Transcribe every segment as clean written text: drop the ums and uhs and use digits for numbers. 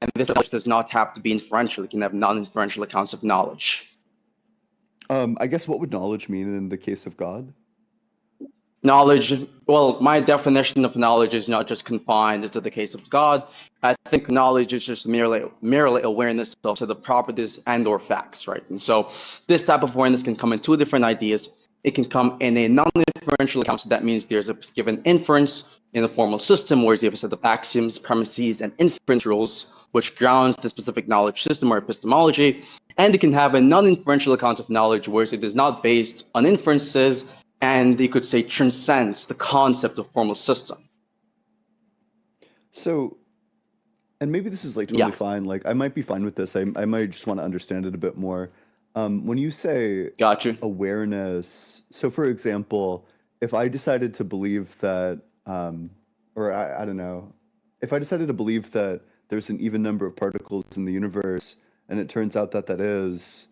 And this knowledge does not have to be inferential. You can have non-inferential accounts of knowledge. I guess what would knowledge mean in the case of God? Knowledge, well, my definition of knowledge is not just confined to the case of God. I think knowledge is just merely awareness of the properties and or facts, right? And so this type of awareness can come in two different ideas. It can come in a non-inferential account, so that means there's a given inference in a formal system, where you have a set of axioms, premises, and inference rules, which grounds the specific knowledge system or epistemology. And it can have a non-inferential account of knowledge, where it is not based on inferences, and you could say transcends the concept of formal system. So, and maybe this is like totally fine. Like I might be fine with this. I might just want to understand it a bit more. When you say awareness, so for example, if I decided to believe that, or I don't know, if I decided to believe that there's an even number of particles in the universe, and it turns out that that is,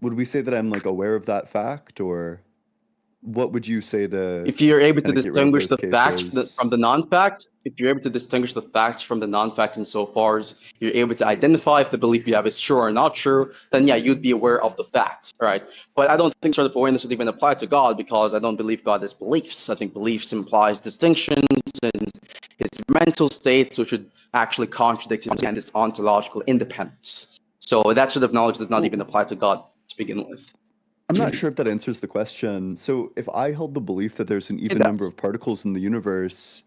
would we say that I'm like aware of that fact, or what would you say to? If you're able to distinguish the facts from the non-fact, if you're able to distinguish the facts from the non-fact insofar as you're able to identify if the belief you have is true or not true, then yeah, you'd be aware of the fact, right? But I don't think sort of awareness would even apply to God, because I don't believe God has beliefs. I think beliefs implies distinctions and his mental states, which would actually contradict his ontological independence. So that sort of knowledge does not even apply to God to begin with. I'm not sure if that answers the question. So if I held the belief that there's an even number of particles in the universe,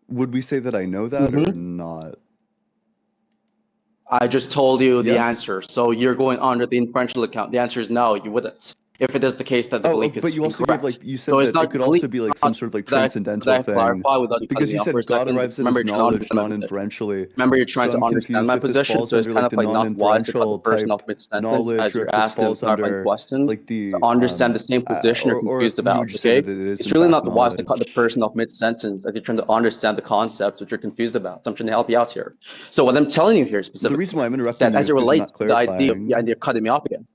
would we say that I know that or not? I just told you the answer. So you're going under the inferential account. The answer is no, you wouldn't. If it is the case that the belief is but you also incorrect. gave, like, you said that it could also be like some sort of like transcendental thing. Because you said God arrives at his knowledge non-inferentially. Remember, you're trying to understand my position, so it's kind of like not wise to cut the person off mid-sentence as you're asking clarifying questions to understand the same position you're confused about, okay? It's really not wise to cut the person off mid-sentence as you're trying to understand the concept that you're confused about. So I'm trying to help you out here. So what I'm telling you here specifically, the reason why I'm interrupting that as it relates to the idea of cutting me off again.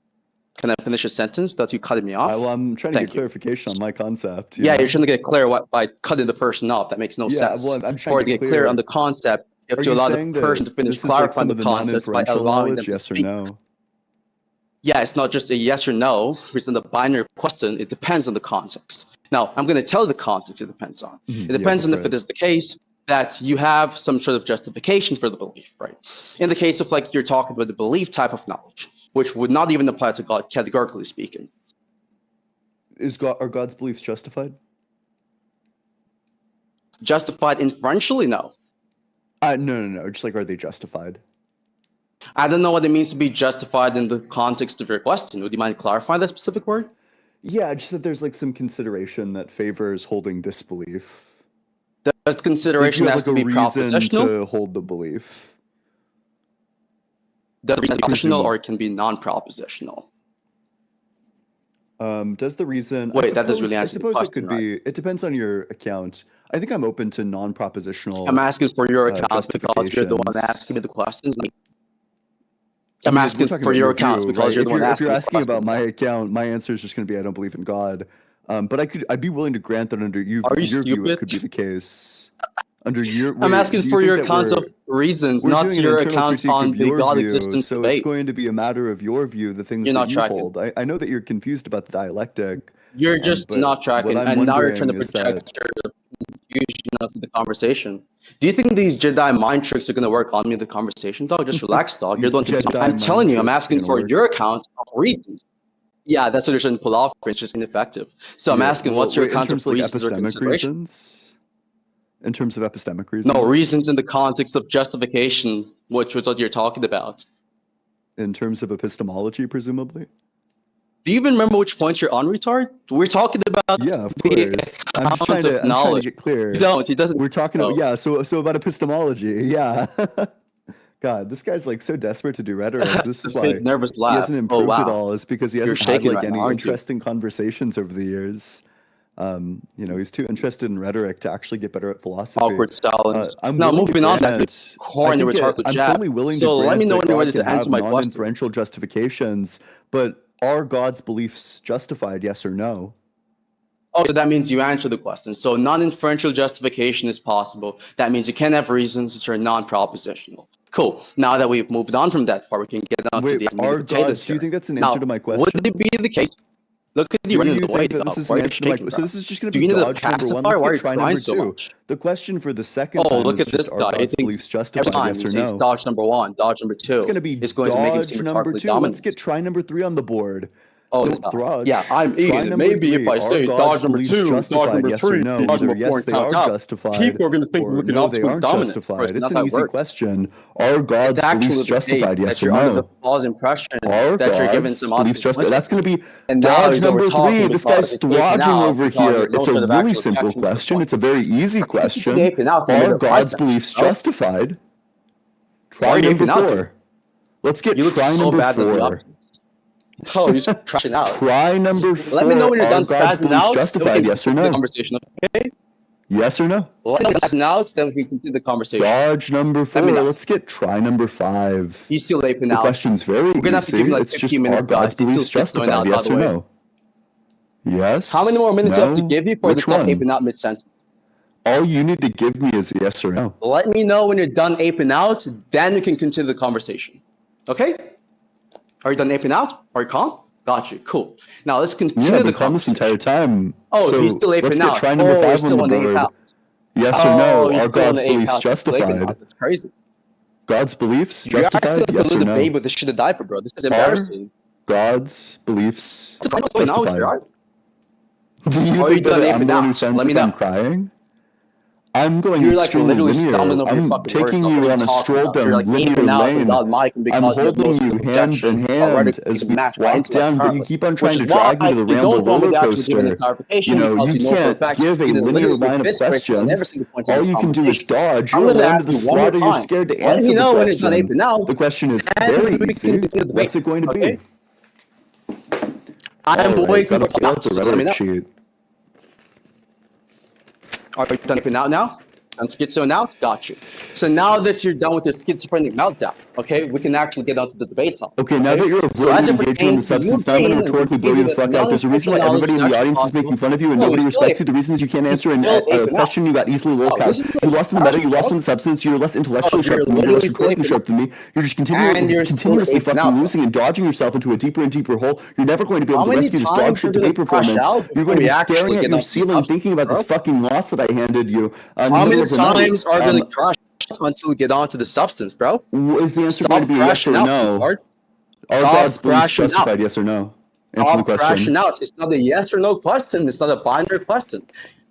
Can I finish a sentence without you cutting me off? Well, I'm trying to get clarification on my concept. Yeah, you're trying to get clear by cutting the person off. That makes no sense. Well, I'm trying to get clear on the concept, you have to allow the person to finish clarifying the concept by allowing them to speak. Yes or no? Yeah, it's not just a yes or no. It's not a binary question. It depends on the context. Now, I'm going to tell you the context it depends on. It depends on if it is the case that you have some sort of justification for the belief, right? In the case of like you're talking about the belief type of knowledge, which would not even apply to God, categorically speaking. Are God's beliefs justified? Justified inferentially? No. No. Just like, are they justified? I don't know what it means to be justified in the context of your question. Would you mind clarifying that specific word? Yeah, just that there's like some consideration that favors holding disbelief. Does consideration has to be propositional? To hold the belief. Does it be propositional or it can be non-propositional? Does the reason? Wait, that doesn't really answer the question. I suppose it could be. It depends on your account. I think I'm open to non-propositional. I'm asking for your account because you're the one asking me the questions. I'm asking for your account because you're the one asking. If you're asking about my account, my answer is just going to be I don't believe in God. But I'd be willing to grant that under your view it could be the case. Under your, I'm asking for your account of reasons, not your account on the God existence so debate. It's going to be a matter of your view, the things that you hold. I know that you're confused about the dialectic. You're just not tracking, and now you're trying to project your confusion onto the conversation. Do you think these Jedi mind tricks are going to work on me in the conversation, dog? Just relax, dog. You're the one. I'm telling you, I'm asking for your account of reasons. Yeah, that's what you're trying to pull off. It's just ineffective. So I'm asking, what's your account of reasons or considerations? In terms of epistemic reasons? No, reasons in the context of justification, which was what you're talking about. In terms of epistemology, presumably? Do you even remember which points you're on, retard? We're talking about of course. I'm just trying to get clear. You don't. He doesn't. We're talking about, so about epistemology. Yeah. God, this guy's like so desperate to do rhetoric. This is why nervous laugh. He hasn't improved at all. Is because he hasn't had like any interesting conversations over the years. He's too interested in rhetoric to actually get better at philosophy. Awkward silence. Moving on. That corny rhetorical jab. I'm totally willing to let me know when you're ready to answer my question. Non-inferential justifications, but are God's beliefs justified? Yes or no? Oh, so that means you answer the question. So non-inferential justification is possible. That means you can have reasons which are non-propositional. Cool. Now that we've moved on from that part, we can get on to the potatoes. Do you think that's an answer to my question? Would it be the case? Look at you running away. This is an answer to my question. So this is just going to be dodge number one. Let's get try number two. The question for the second time look at this guy. He thinks justified, yes or no. Dodge number one, dodge number two. It's going to be dodge number two. Let's get try number three on the board. Yeah, I'm eating. Maybe if I say dodge number two, dodge number three, dodge number four, and count out, people are going to think we're looking at absolute dominance. It's an easy question. Are God's beliefs justified? Yes or no? You're under the false impression that you're given some other justified. That's going to be dodge number three. This guy's dodging over here. It's a really simple question. It's a very easy question. Are God's beliefs justified? Try number four. Let's get try number four. Oh, he's crashing out. Try number four. Let me know when you're done spazzing out. Justified, yes or no? The conversation, okay? Yes or no? Let me know spazzing out, then we can do the conversation. Dodge number four. Let's get try number five. He's still aping out. The question's very easy. We're gonna have to give him like 15 minutes, guys. God's beliefs justified, yes or no? Yes. How many more minutes do I have to give you for the stop aping out mid-sentence? All you need to give me is yes or no. Let me know when you're done aping out, then we can continue the conversation. Okay? Are you done aping out? Are you calm? Got you. Cool. Now let's continue the calm this entire time. Oh, so he's still aping out. Try number five on the board. Yes or no? Are God's beliefs justified? That's crazy. God's beliefs justified? You're yes or no? Babe with the shit diaper, bro. This is embarrassing. God's beliefs justified? Do you think that I'm the one who sounds like I'm crying? I'm going extremely linear. I'm taking you on a stroll down linear lane. I'm holding you hand in hand as we walk down, but you keep on trying to drag me to the ramble roller coaster. You know, you can't give a linear line of questions. All you can do is dodge. You're going to the slaughter. You're scared to answer the question. The question is very easy. What's it going to be? I'm waiting for the sheet. Are you done aping out now? I'm schizo now? Got you. So now that you're done with your schizophrenic meltdown, okay, we can actually get onto the debate topic. Okay, now that you're avoiding engaging in the substance, now I'm going to rhetorically blow you the fuck out. There's a reason why everybody in the audience is making fun of you and nobody respects you. The reason is you can't answer a question you got easily low out. You lost in the meta, you lost in the substance, you're less intellectually sharp than me, you're less rhetorically sharp than me. You're just continuously fucking losing and dodging yourself into a deeper and deeper hole. You're never going to be able to rescue this dog shit debate performance. You're going to be staring at your ceiling thinking about this fucking loss that I handed you. How many times are going to crash until we get onto the substance, bro? Is the answer going to be yes or no? Are God's beliefs justified, yes or no? Answer the question. Crashing out. It's not a yes or no question. It's not a binary question.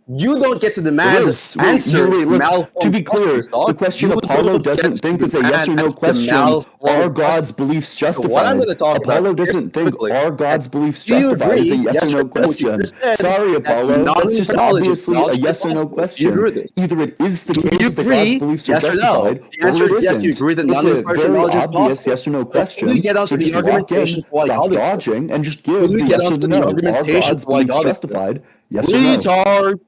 You don't get to demand answers. To be clear, the question Apollo doesn't think is a yes or no question. Are God's beliefs justified? What I'm going to talk about. Apollo doesn't think are God's beliefs justified is a yes or no question. Sorry, Apollo. That's just obviously a yes or no question. Either it is the case that God's beliefs are justified, the answer is yes. You agree that none of the knowledge is possible. Yes or no question. You get onto the argumentation why God is dodging and just give the yes or no. Are God's beliefs justified? Yes or no?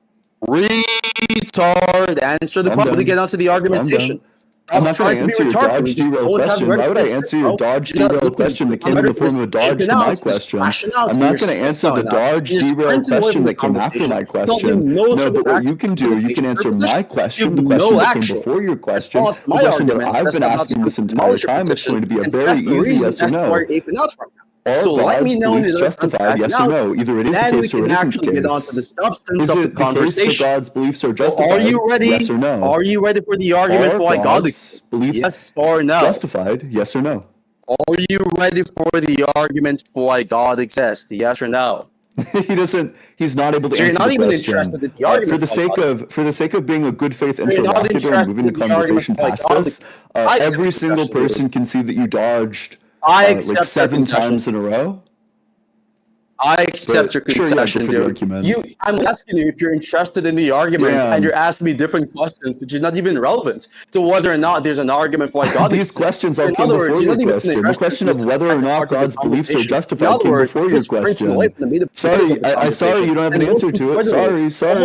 Retard. Answer the question to get onto the argumentation. I'm not trying to answer your dodge derail question. Why would I answer your dodge derail question that came in the form of a dodge to my question? I'm not going to answer the dodge derail question that came after my question. No, but what you can do, you can answer my question, the question that came before your question, the question that I've been asking this entire time. It's going to be a very easy yes or no. So let me know when it's justified, yes or no. Either it is the case or it isn't the case. Get onto the substance of the conversation. Is it the case that God's beliefs are justified? Are you ready? Yes or no. Are you ready for the argument for why God exists? Yes or no. Justified? Yes or no. Are you ready for the argument for why God exists? Yes or no. He's not able to answer the question. You're not even interested in the argument. For the sake of being a good faith interlocutor and moving the conversation past this, every single person can see that you dodged like 7 times in a row. I accept your concession, dude. I'm asking you if you're interested in the argument, and you're asking me different questions, which is not even relevant to whether or not there's an argument for why God exists. These questions all came before your question. The question of whether or not God's beliefs are justified came before your question. Sorry, you don't have an answer to it. Sorry.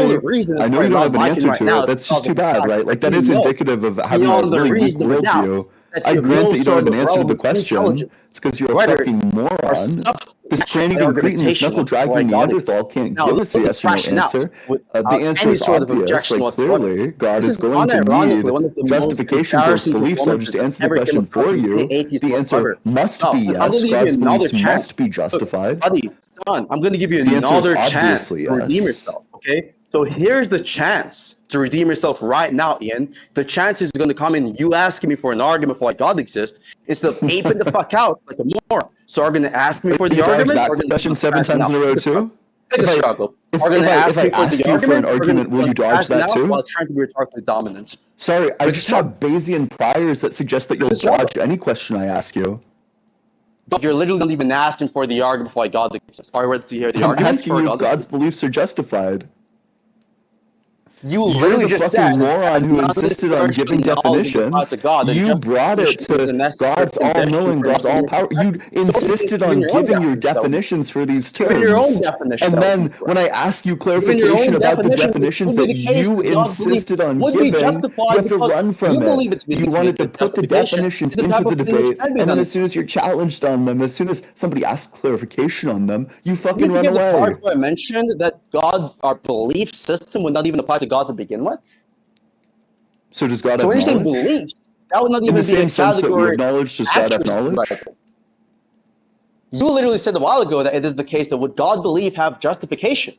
I know you don't have an answer to it. That's just too bad, right? Like, that is indicative of having a really weak worldview. that you have grant no that you don't sort have an of answer to the relevance, question. intelligence, It's because you're a whether fucking moron. or This substance Cranigan Cretin, this argumentation of knuckle-dragging why God exists. Neanderthal can't Now, give let us a me yes or no fashion out answer. The without answer any is sort of obvious. objection Like, whatsoever. clearly, God This is is going to unironically need one of the most justification for its embarrassing beliefs. So just performances to that answer the ever came question for across any you, atheist the answer whatsoever. must No, be I'm yes. going to give you God's another beliefs chance. must be justified. Buddy, son, I'm going to give you The answer is another chance obviously to redeem yes. yourself, okay? So here's the chance to redeem yourself right now, Ian. The chance is going to come in you asking me for an argument for why God exists instead of aping the fuck out like a moron. So are going to ask me for the You dodged arguments? that Or going question to 7 times in a row too? Pick a struggle. Are going to If ask I me for ask the you for an arguments? Or going argument, will you to dodge that out too? while trying to be rhetorically dominant? Sorry, I Pick a just struggle. have Bayesian priors that suggest that you'll dodge any question I ask you. But you're literally not even asking for the argument for why God exists. Are you ready to hear the I'm arguments asking for you God if God's exists? beliefs are justified. You You're literally the just fucking said moron who none of this insisted on giving knowledge applies definitions. to God, and You brought it justification is a to necessary God's condition all-knowing, for God's knowing all-power. You insisted even on your own giving your definition, that would be definitions for these even your own terms. definition, And that would be then when correct. I ask you Even your clarification own about the definition definitions would be that the case you that God's belief insisted on would be giving, you justified have to because run you from believe it. it to be You the case wanted to that put the justification definitions is the into type the of thing which debate, can be and then done. as soon as you're challenged on them, as soon as somebody asks clarification on them, you Did fucking you run forget the away. part where I mentioned that God, our belief system, would not even apply to God to begin with? So does God So have when you say knowledge? beliefs, that would not In even the be a same sense that we have category knowledge, does God have actually. knowledge? You literally said a while ago that it is the case that would God believe have justification.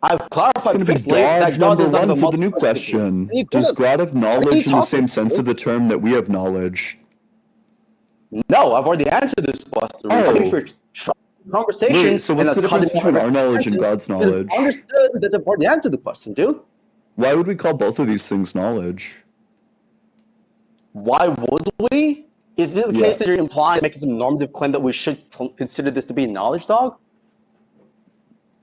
I've It's clarified going to be previously that dodge God number does not have one a for the new multiplicity belief. question. Does God have What are you knowledge in the same talking sense about? of the term that we have knowledge? No, I've already answered this question. If you're conversation Wait, so and what's the difference cutting between out our every knowledge and sentence, God's then knowledge? understood that I've already answered the question, dude. Why would we call both of these things knowledge? Why would we? Is it the case that you're implying, making some normative claim that we should consider this to be knowledge, dog?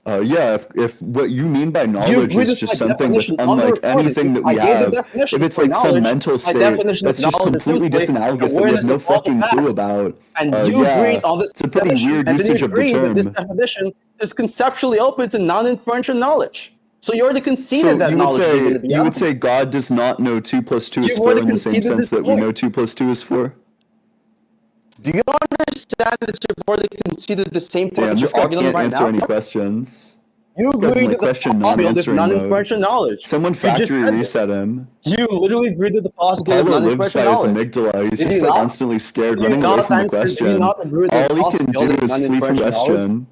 Yeah, if what you mean by knowledge is just something that's definition unlike anything that we have, if it's like some mental state that's just completely disanalogous that we have no fucking clue about, and you agreed yeah, on this it's a pretty weird and then you usage of the agree that this term. definition is conceptually open to non-inferential knowledge. So you already conceded So that knowledge is going to be you would say God does not know 2 + 2 is 4 in the same sense that we know 2 + 2 is 4? Do you understand that you've already conceded the same point Damn, that this you're guy arguing can't right answer now? any questions. You agreed like that question the possibility of non-answering mode. non-inferential knowledge. Someone factory reset him. You literally agreed with the possibility Apollo of lives non-inferential by his knowledge. amygdala. He's Did just you like not? constantly scared, Did you running away not from the answer? Did you question. not agree with the All he can do possibility of is flee from non-inferential knowledge? question.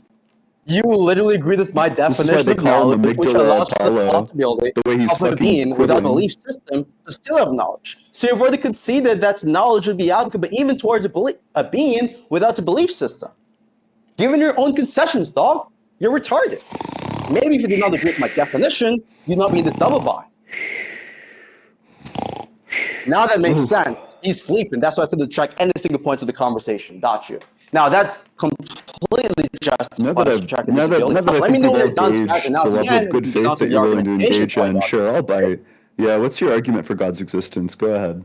You literally agreed with my This is why definition they of call him knowledge, which amygdala allows for the Apollo, possibility the way he's of a fucking being without a quivering. belief system to still have knowledge. So you've already conceded that knowledge would be applicable even towards a being without a belief system. Given your own concessions, dog, you're retarded. Maybe if you did not agree with my definition, you'd not be this double bind. Now that makes sense. He's sleeping. That's why I couldn't track any single points of the conversation. Got you. Now that completely justifies now that I Let me think know we've when all you're done smashing gauged out the level again of good and get faith onto that the you're willing to argumentation engage in, sure, I'll bite. Yeah, what's your argument for God's existence? Go ahead.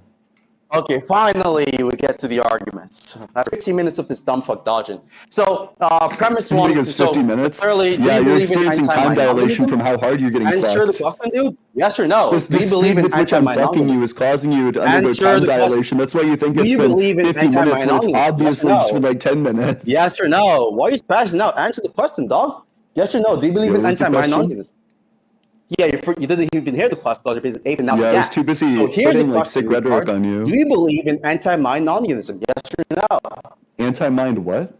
Okay, finally we get to the arguments. After 15 minutes of this dumb fuck dodging. So, premise You one. think it's 50 minutes? Clearly, Yeah, you're experiencing time dilation from how hard you're getting Answer the fucked. question, dude. Yes or no? The speed with which I'm fucking you is causing you to undergo time dilation. That's why you think it's been 50 minutes when it's obviously just been like 10 minutes. Yes or no? Why are you spazzing out? Answer the question, dog. Yes or no? Do you believe in anti-minority? Yeah, you didn't even hear the question because you're busy aping now. Yeah, I was too busy putting like sick rhetoric on you. Do you believe in anti-minoritarism? Yes or no? Anti-mind what?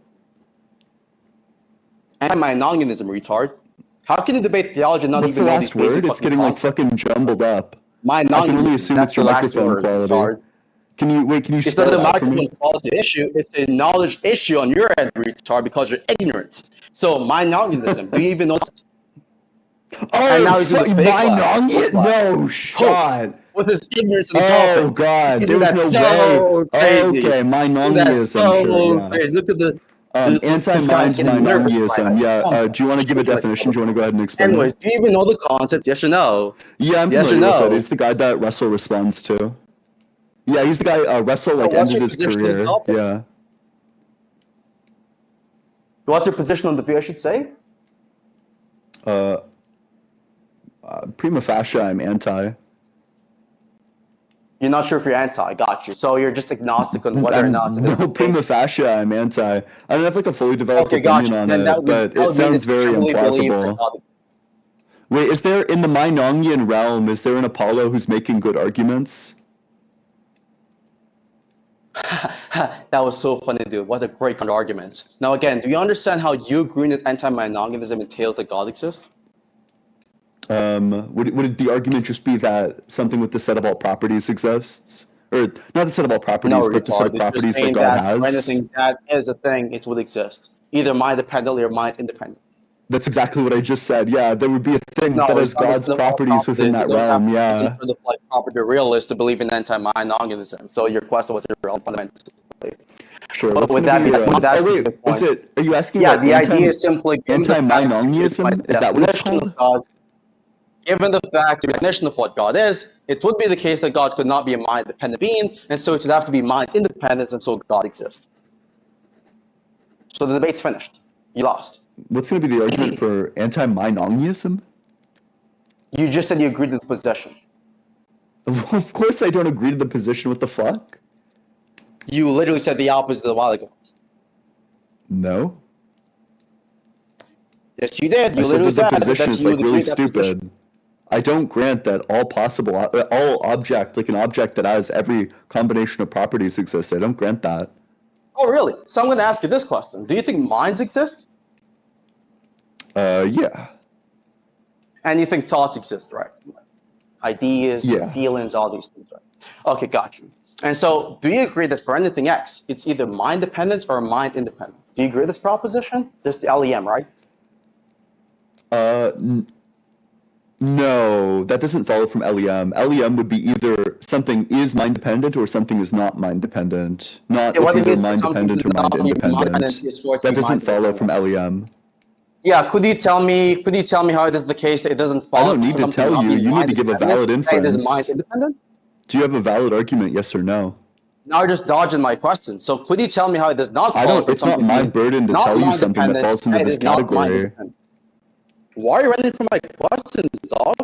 Anti-minoritarism, retard. How can you debate theology and not What's even the know last these basic word? It's getting like fucking jumbled up. I can only assume it's your microphone quality. Retard. Can you it's not a microphone quality issue, it's a knowledge issue on your end, retard, because you're ignorant. So minoritarism, do you even know? And now he's doing the fake no shot. With his ignorance of the topic. Oh god, Isn't there's that no way. Crazy? Okay, minoritarism. So crazy. Look at the anti-mind minoritarism. Yeah. Do you want to give a definition? Do you want to go ahead and explain? Anyways, do you even know the concept? Yes or no? Yeah, I'm familiar with it. He's the guy that Russell responds to. Yeah, he's the guy Russell ended his career. Yeah. What's your position on the view, I should say? Prima facie, I'm anti. You're not sure if you're anti. Got you. So you're just agnostic on whether or not. Well, prima facie, I'm anti. I don't have like a fully developed opinion on then it, but it sounds very implausible. Wait, is there in the Meinongian realm? Is there an Apollo who's making good arguments? That was so funny, dude. What a great counter argument. Now, again, do you understand how you agreeing that anti-Meinongianism entails that God exists? Would the argument just be that something with the set of all properties exists? Or not the set of all properties, but the set of properties that God has? For anything that is a thing, it would exist. Either mind-dependently or mind-independent. That's exactly what I just said. Yeah, there would be a thing that has God's properties within that realm. Yeah. Some sort of like property realist to believe in anti-Meinongianism. So your question was irrelevant fundamentally. Sure. But with that, are you asking? Yeah, the idea is simply anti-Meinongianism. Is that what it's called? Given the fact, the definition of what God is, it would be the case that God could not be a mind-dependent being, and so it would have to be mind-independent, and so God exists. So the debate's finished. You lost. What's going to be the argument for anti-Meinongianism? You just said you agreed to the position. Of course I don't agree to the position. What the fuck? You literally said the opposite a while ago. No. Yes, you did. You literally said the position is like really stupid. I don't grant that all object, like an object that has every combination of properties exists. I don't grant that. Oh, really? So I'm going to ask you this question. Do you think minds exist? Yeah. And you think thoughts exist, right? Ideas, feelings, all these things, right? Okay, got you. And so do you agree that for anything X, it's either mind dependent or mind independent? Do you agree with this proposition? This is the LEM, right? No, that doesn't follow from LEM. LEM would be either something is mind dependent or something is not mind dependent. Not it's either mind dependent or mind independent. That doesn't follow from LEM. Yeah, could you tell me how it is the case that it doesn't follow? I don't need to tell you. You need to give a valid inference. It is mind independent? Do you have a valid argument, yes or no? Now you're just dodging my question. So could you tell me how it does not follow? It's not my burden to tell you something that falls into this category. Why are you running from my questions, dog?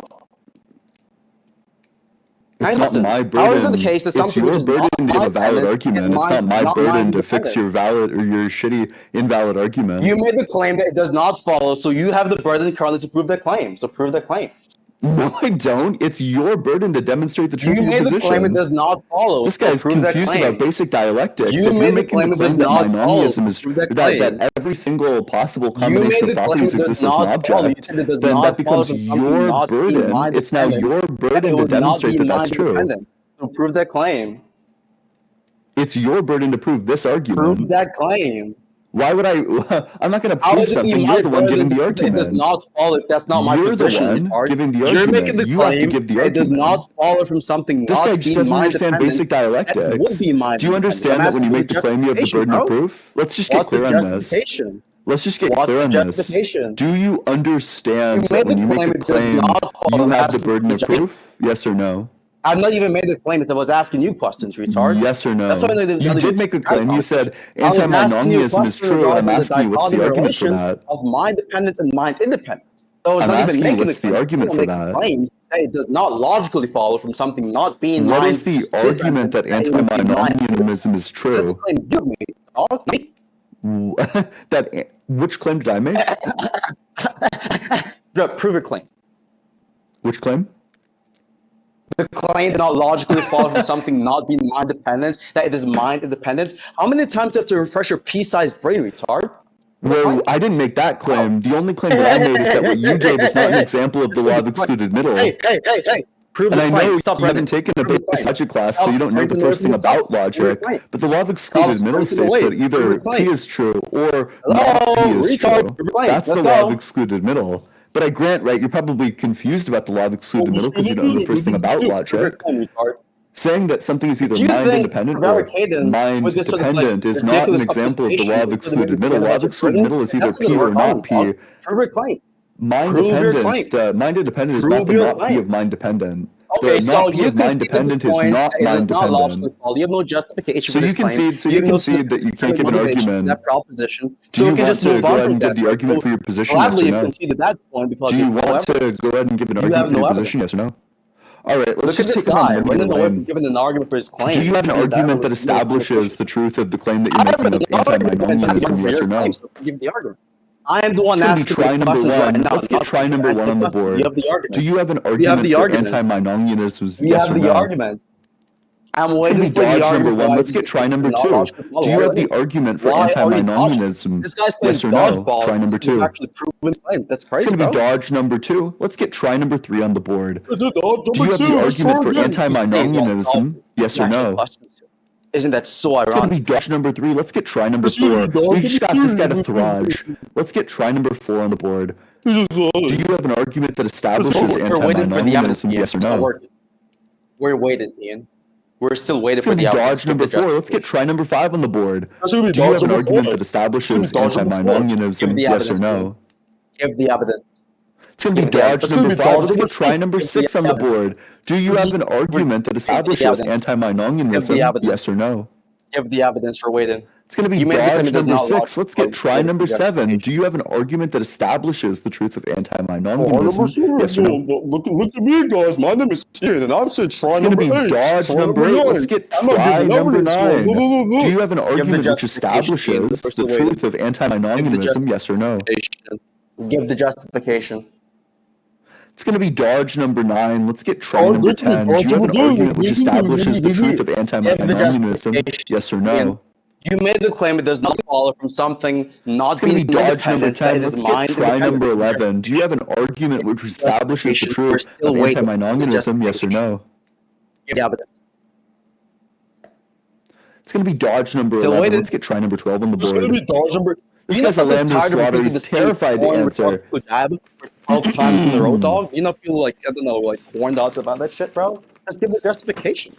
It's not my burden. How is it the case that it's your burden to give a valid argument. It's not my burden to fix your valid or your shitty invalid argument. You made the claim that it does not follow, so you have the burden currently to prove that claim. So prove that claim. No, I don't. It's your burden to demonstrate the truth of your position. You made the claim it does not follow. This guy's confused about basic dialectics. You made the claim it does not follow. That every single possible combination of properties exists as an object, then that becomes your burden. It's now your burden to demonstrate that that's true. So prove that claim. It's your burden to prove this argument. Prove that claim. Why would I? I'm not going to prove something. You're the one giving the argument. It does not follow. That's not my position. You're the one giving the argument. You're making the claim. Have to give the argument. It does not follow from something this not guy just doesn't understand basic dialectics. Would be Do you understand that when you make the claim, you have the burden of proof? Let's just get clear on this. Let's just get clear on this. Do you understand that when you make the claim, you have the burden of proof? Yes or no? I've not even made the claim. I was asking you questions, retard. Yes or no? You did make a claim. You said anti-Meinongianism is true. I'm asking you, what's the argument for that? Of mind dependence and mind independence. So I'm asking you, what's the argument for that? It does not logically follow from something not being What is the argument that anti-Meinongianism is true? That's the claim you made. Which claim did I make? Prove a claim. Which claim? The claim did not logically follow from something not being mind dependent, that it is mind independent. How many times do you have to refresh your pea-sized brain, retard? Well, I didn't make that claim. The only claim that I made is that what you gave is not an example of the law of excluded middle. Hey. Prove and the I claim. know Stop you haven't taken a basic logic class, so you don't know the first thing about logic. But the law of excluded middle states that either P is true or not P is true. That's the law of excluded middle. But I grant, right, you're probably confused about the law of excluded middle because you don't know the first thing about logic. Saying that something is either mind-independent or mind-dependent is not an example of the law of excluded middle. The law of excluded middle is either P or not P. Mind-independent is not the not P of mind-dependent. Okay, so you mind-dependent is not mind-dependent. You have no justification so you concede that you can't give an argument. That proposition. Do you want to go ahead and give the argument for your position, yes or no? That point because do you want to go ahead and give an argument for your position, yes or no? All right, let's Look at just this take him on guy linear running away from line. giving an argument for his claim. Do you have an argument that establishes the truth of the claim that you're making of anti-Minomianism? Yes or no? Give the argument. I am the one It's asking gonna be try the number questions right one. now. Let's get try number one on the board. You have the argument. Do you have an You have argument the for argument. anti-Minomianism? You Yes have or the no? argument. I'm It's waiting gonna be for the dodge number argument. one. Let's get try number two. Do you have the argument for Why are you dodging? anti-Minomianism? This guy's playing Yes or no? dodgeball. Try number two. Actually proven claim. That's It's crazy, gonna be bro. dodge number two. Let's get try number three on the board. Do you have the Let's argument for try again. anti-Minomianism? Yes or no? Isn't that so It's gonna ironic? be dodge number three. Let's get try number four. We just got this guy to thrudge. Let's get try number four on the board. Do you have an argument that establishes anti-Minomianism? Yes or no? We're waiting, Ian. We're still waiting It's for gonna the be evidence. dodge number four. Let's get try number five on the board. Do you have an argument that establishes anti-Minomianism? Yes or no? Give the evidence. It's going to be dodge number five. Let's get try number six on the board. Do you have an argument that establishes anti-Minomianism? Yes or no? Give the evidence for waiting. It's going to be dodge number six. Let's get try number seven. Do you have an argument that establishes the truth of anti-Minomianism? Yes or no? Look at me, guys. My name is Ian, and I'm saying try number eight. It's going to be dodge number eight. Let's get try number nine. Do you have an argument which establishes the truth of anti-Minomianism? Yes or no? Give the justification. It's going to be dodge number 9. Let's get try number 10. Do you have an argument which establishes the truth of anti-Minomianism? Yes or no? You made the claim it does not follow from something not being dodge number 10. Let's get try number 11. Do you have an argument which establishes the truth of anti-Minomianism? Yes or no? Give the evidence. It's going to be dodge number 11. Let's get try number 12 on the board. It's going to be dodge number... This guy's a lambda slaughter. He's terrified to answer. 12 times in a row, dog. You not feel like, I don't know, like corn dogs about that shit, bro? Just give the justification.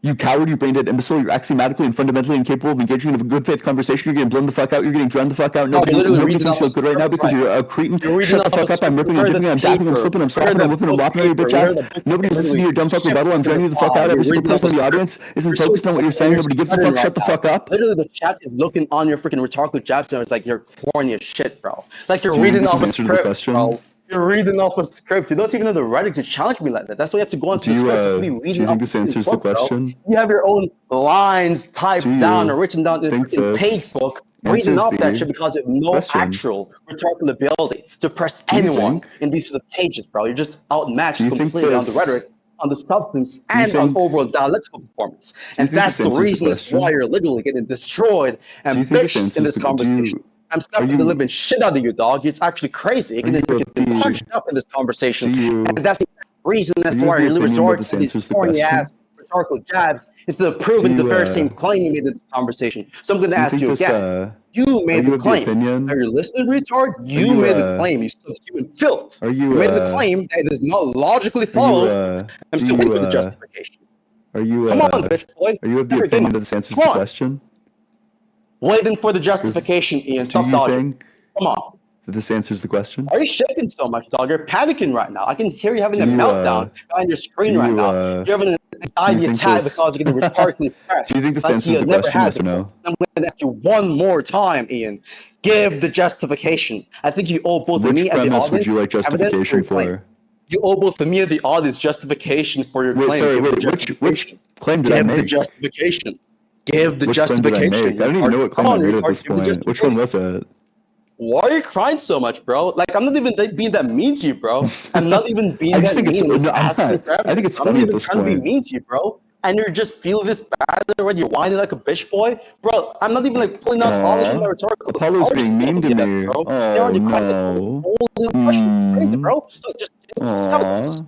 You coward, you brain dead imbecile, you're axiomatically and fundamentally incapable of engaging in a good faith conversation. You're getting blown the fuck out, you're getting drowned the fuck out. Nobody thinks you look good right now because you're a cretin. Shut the fuck up, I'm ripping, I'm dipping, I'm dapping, I'm slipping, I'm slapping, I'm whipping, I'm whopping on your bitch ass. Nobody's listening to your dumb fuck rebuttal, I'm drowning you the fuck out. Every single person in the audience isn't focused on what you're saying, nobody gives a fuck, shut the fuck up. Literally, the chat is looking on your freaking rhetorical jabs and it's like you're corny as shit, bro. Like you're reading off a script, bro. You're reading off a script. You don't even have the rhetoric to challenge me like that. That's why you have to go into the script. Do you think this answers the question? Bro. You have your own lines typed down or written down in a page book, reading off that shit because you have no actual rhetorical ability to press anyone in these sort of pages, bro. You're just outmatched completely on the rhetoric, on the substance, and on overall dialectical performance. And that's the reason is why you're literally getting destroyed and bitched in this conversation. I'm slapping the living shit out of you, dog. It's actually crazy. You're getting punched up in this conversation. And that's the reason as to why you're resorting to these corny-ass rhetorical jabs instead of proving the very same claim you made in this conversation. So I'm going to ask you again. You made the claim. Are you listening, retard? You made the claim. You still human filth. You made the claim that it does not logically follow. I'm still waiting for the justification. Come on, bitch boy. Are you of the opinion that this answers the question? Waiting for the justification, Ian. Stop dodging. Come on. This answers the question. Why are you shaking so much, dog? You're panicking right now. I can hear you having a meltdown behind your screen right now. You're having an anxiety attack because you're getting rhetorically pressed. Do you think this answers the question, yes or no? I'm going to ask you one more time, Ian. Give the justification. I think you owe both me and the audience. Which premise would you like justification for? You owe both me and the audience justification for your claim. Sorry, which claim did I make? Give the justification. Give the justification. I don't even know what claim I made at this point. Which one was it? Why are you crying so much, bro? Like, I'm not even being that mean to you, bro. I'm not even being that mean. I think it's funny at this point. I'm not even trying to be mean to you, bro. And you're just feeling this bad already. You're whining like a bitch boy. Bro, I'm not even like pulling out all this my rhetorical. Apollo's being mean to me. Oh, no. Crazy, bro. Look, just give the evidence.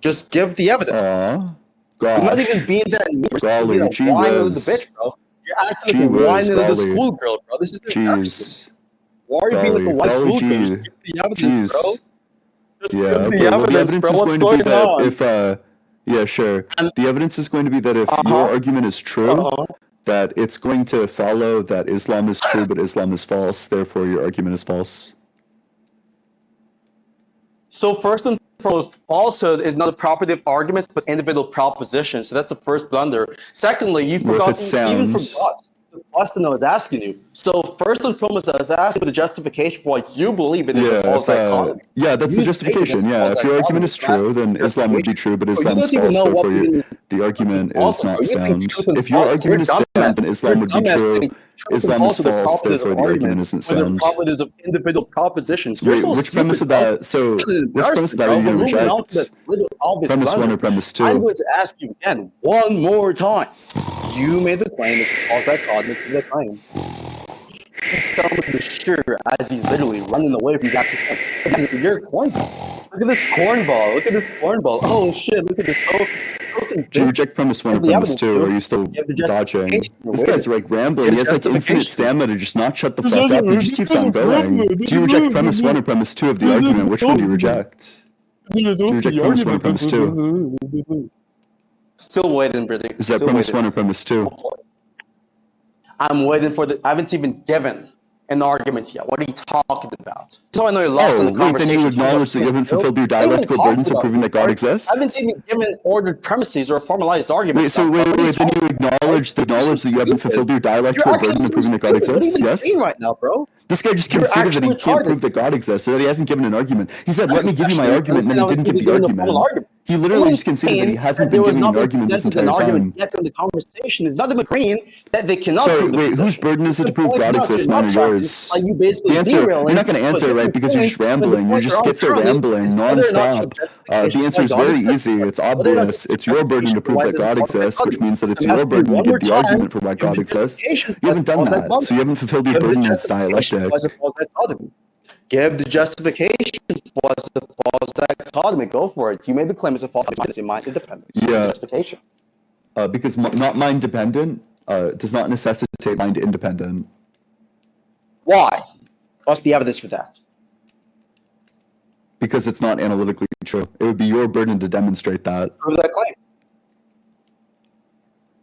Just give the evidence. Gosh. I'm not even being that mean. Golly, whining with the bitch, bro. You're acting like a whining little schoolgirl, bro. This is embarrassing. Why are you being like a white schoolgirl? Just give the evidence, bro. Just give the evidence, bro. What's going on? Yeah, sure. The evidence is going to be that if your argument is true, that it's going to follow that Islam is true, but Islam is false. Therefore, your argument is false. So first and foremost, falsehood is not a property of arguments, but individual propositions. So that's the first blunder. Secondly, you forgot, even forgot the question I was asking you. So first and foremost, I was asking for the justification for what you believe it is a false dichotomy. Yeah, that's the justification. Yeah, if your argument is true, then Islam would be true, but Islam is false. Therefore, the argument is not sound. If your argument is sound, then Islam would be true. Islam is false. Therefore, the argument isn't sound. The properties of individual propositions. Wait, which premise of that? So, which premise of that are you going to reject? Premise 1 or premise 2? I'm going to ask you again one more time. You made the claim that false dichotomy to the claim. He's coming to sure as he's literally running away from that. This is your cornball. Look at this cornball. Look at this cornball. Oh shit! Look at this token. Do you reject premise 1 or premise 2, or are you still dodging? This guy's like rambling. He has like infinite stamina to just not shut the fuck up. He just keeps on going. Do you reject premise 1 or premise 2 of the argument? Which one do you reject? Do you reject premise 1 or premise 2? Still waiting, Brady. Is that premise 1 or premise 2? I'm waiting for the. I haven't even given an argument yet. What are you talking about? So I know you're lost in the conversation. Then you acknowledge that you haven't fulfilled your dialectical burdens of proving that God exists? I haven't even given ordered premises or a formalized argument. Wait, then you acknowledge that you haven't fulfilled your dialectical burden of proving that God exists? Yes? Right now, bro. This guy just conceded that he can't prove that God exists, or that he hasn't given an argument. He said, let me give you my argument, and then he didn't give the argument. He literally just conceded that he hasn't been giving an argument this entire time. Yet in the conversation is not agreeing that they cannot prove the whose burden is it to prove God exists, mine or yours? The answer, you're not going to answer it right because you're just rambling. You're just schizo rambling nonstop. The answer is very easy. It's obvious. It's your burden to prove that God exists, which means that it's your burden to give the argument for why God exists. You haven't done that, so you haven't fulfilled your burden in its dialectic. Give the justification for the false dichotomy. Go for it. You made the claim as a false dichotomy, mind independence. Yeah. Justification. Because not mind dependent does not necessitate mind independent. Why? What's the evidence for that? Because it's not analytically true. It would be your burden to demonstrate that. Prove that claim.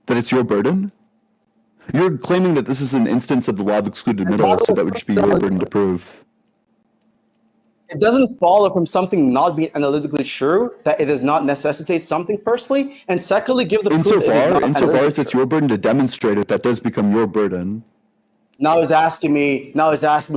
That it's your burden? You're claiming that this is an instance of the law of excluded middle, so that would just be your burden to prove. It doesn't follow from something not being analytically true that it does not necessitate something, firstly, and secondly, give the proof. Insofar as it's your burden to demonstrate it, that does become your burden. Now he's asking me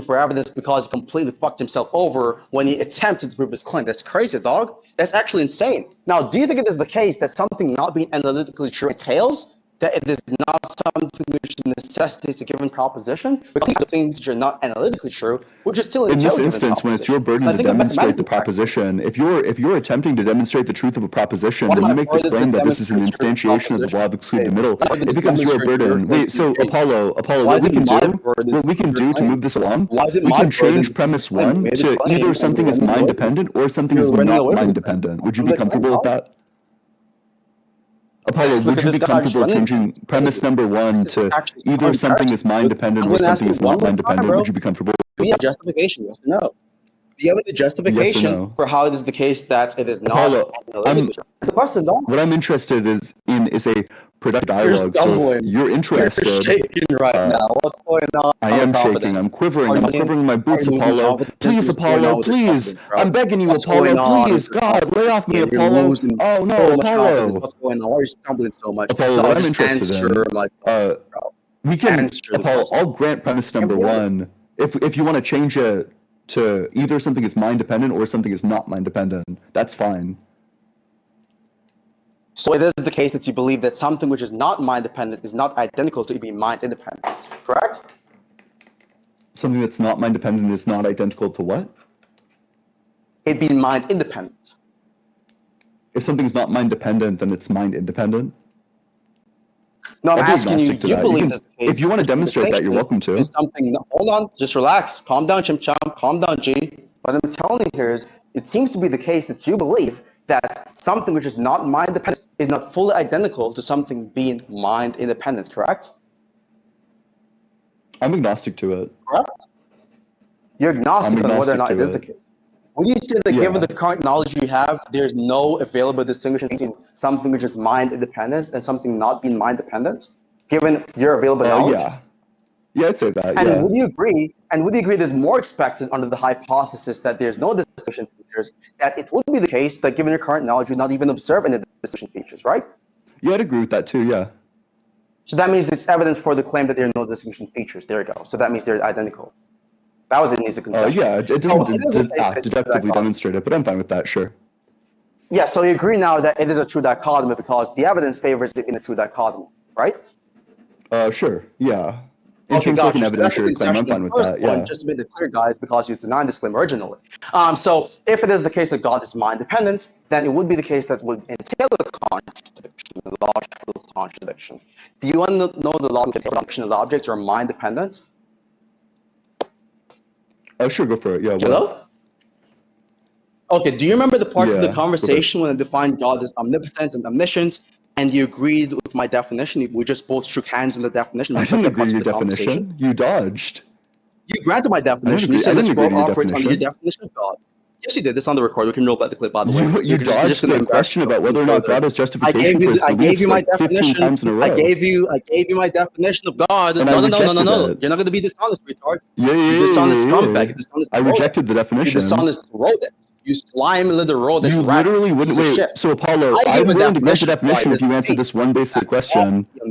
for evidence because he completely fucked himself over when he attempted to prove his claim. That's crazy, dog. That's actually insane. Now, do you think it is the case that something not being analytically true entails that it is not something which necessitates a given proposition? Because the things which are not analytically true, which is still in this instance, when it's your burden to demonstrate the proposition, if you're attempting to demonstrate the truth of a proposition, then you make the claim that this is an instantiation of the law of excluded middle. It becomes your burden. Wait, so Apollo, what we can do to move this along, we can change premise 1 to either something is mind dependent or something is not mind dependent. Would you be comfortable with that? Apollo, would you be comfortable changing premise number 1 to either something is mind dependent or something is not mind dependent? Would you be comfortable? Do you have justification? Yes or no? Do you have a justification for how it is the case that it is not? Apollo, it's a question, though. What I'm interested in is a productive dialogue. So you're interested. You're shaking right now. What's going on? I am shaking. I'm quivering. I'm quivering my boots, Apollo. Please, Apollo, please. I'm begging you, Apollo. Please, God, lay off me, Apollo. Oh no, Apollo. What's going on? Why are you stumbling so much? Apollo, what I'm interested in. We can, Apollo. I'll grant premise number 1 if you want to change it to either something is mind dependent or something is not mind dependent. That's fine. So it is the case that you believe that something which is not mind dependent is not identical to being mind independent, correct? Something that's not mind dependent is not identical to what? It being mind independent. If something's not mind dependent, then it's mind independent. No, I'm asking you, do you believe this? If you want to demonstrate that, you're welcome to. Hold on, just relax. Calm down, Chimp. Calm down, G. What I'm telling you here is, it seems to be the case that you believe that something which is not mind dependent is not fully identical to something being mind independent, correct? I'm agnostic to it. Correct? You're agnostic on whether or not it is the case. Would you say that given the current knowledge you have, there's no available distinction between something which is mind independent and something not being mind dependent, given your available knowledge? Yeah, I'd say that. And would you agree? And would you agree there's more expected under the hypothesis that there's no distinction features, that it would be the case that given your current knowledge, you would not even observe any distinction features, right? Yeah, I'd agree with that too. Yeah. So that means it's evidence for the claim that there are no distinguishing features. There you go. So that means they're identical. That was an easy conception. Yeah, it doesn't deductively demonstrate it, but I'm fine with that, sure. Yeah, so you agree now that it is a true dichotomy because the evidence favors it in a true dichotomy, right? Sure, yeah. In terms of an evidentiary claim, I'm fine with that, yeah. Just to make it clear, guys, because you denied this claim originally. So if it is the case that God is mind-dependent, then it would be the case that would entail a contradiction, a logical contradiction. Do you want to know the logical contradiction of objects are mind-dependent? Oh, sure, go for it, yeah. Hello? Okay, do you remember the parts of the conversation when I defined God as omnipotent and omniscient, and you agreed with my definition? We just both shook hands on the definition. I didn't agree with your definition. You dodged. You granted my definition. You said this quote operates under your definition of God. Yes, you did. This on the record. We can roll back the clip, by the way. You dodged the question about whether or not God has justification for his beliefs like 15 times in a row. I gave you my definition of God. No. You're not going to be dishonest, retard. Yeah. You dishonest scumbag. I rejected the definition. You dishonest rodent. You slime little rodent. You literally wouldn't wait. So Apollo, I'm willing to grant the definition if you answer this one basic question. Do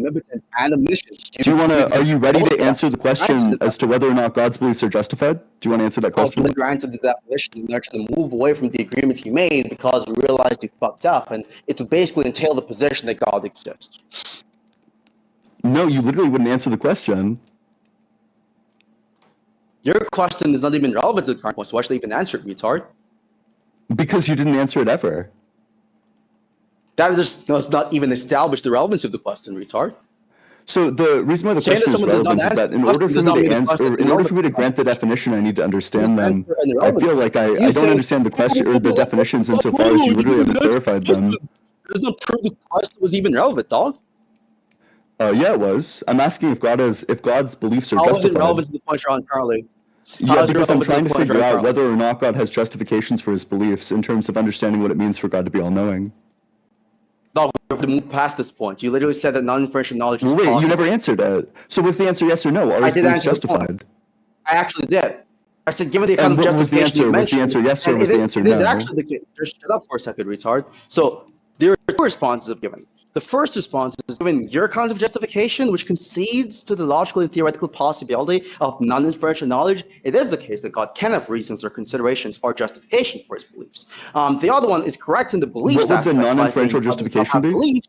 you want to? Are you ready to answer the question as to whether or not God's beliefs are justified? Do you want to answer that question? I granted the definition in order to move away from the agreement you made because we realized you fucked up, and it would basically entail the position that God exists. No, you literally wouldn't answer the question. Your question is not even relevant to the current point, so why should I even answer it, retard? Because you didn't answer it ever. That just does not even establish the relevance of the question, retard. So the reason why the question is relevant is that in order for me to answer, in order for me to grant the definition, I need to understand them. I feel like I don't understand the question or the definitions insofar as you literally haven't clarified them. There's no proof the question was even relevant, dog. Yeah, it was. I'm asking if God's beliefs are justified. How is it relevant to the point you're on currently? Yeah, because I'm trying to figure out whether or not God has justifications for his beliefs in terms of understanding what it means for God to be all-knowing. No, we have to move past this point. You literally said that non-inferential knowledge is possible. Wait, you never answered it. So was the answer yes or no? Are his beliefs justified? I actually did. I said, given the kind of justification you mentioned, was the answer yes or was the answer no? It is actually the case. Just shut up for a second, retard. So there are two responses I've given. The first response is given your kind of justification, which concedes to the logical and theoretical possibility of non-inferential knowledge. It is the case that God can have reasons or considerations or justification for his beliefs. The other one is correct in the beliefs aspect. What would the non-inferential justification be? Beliefs.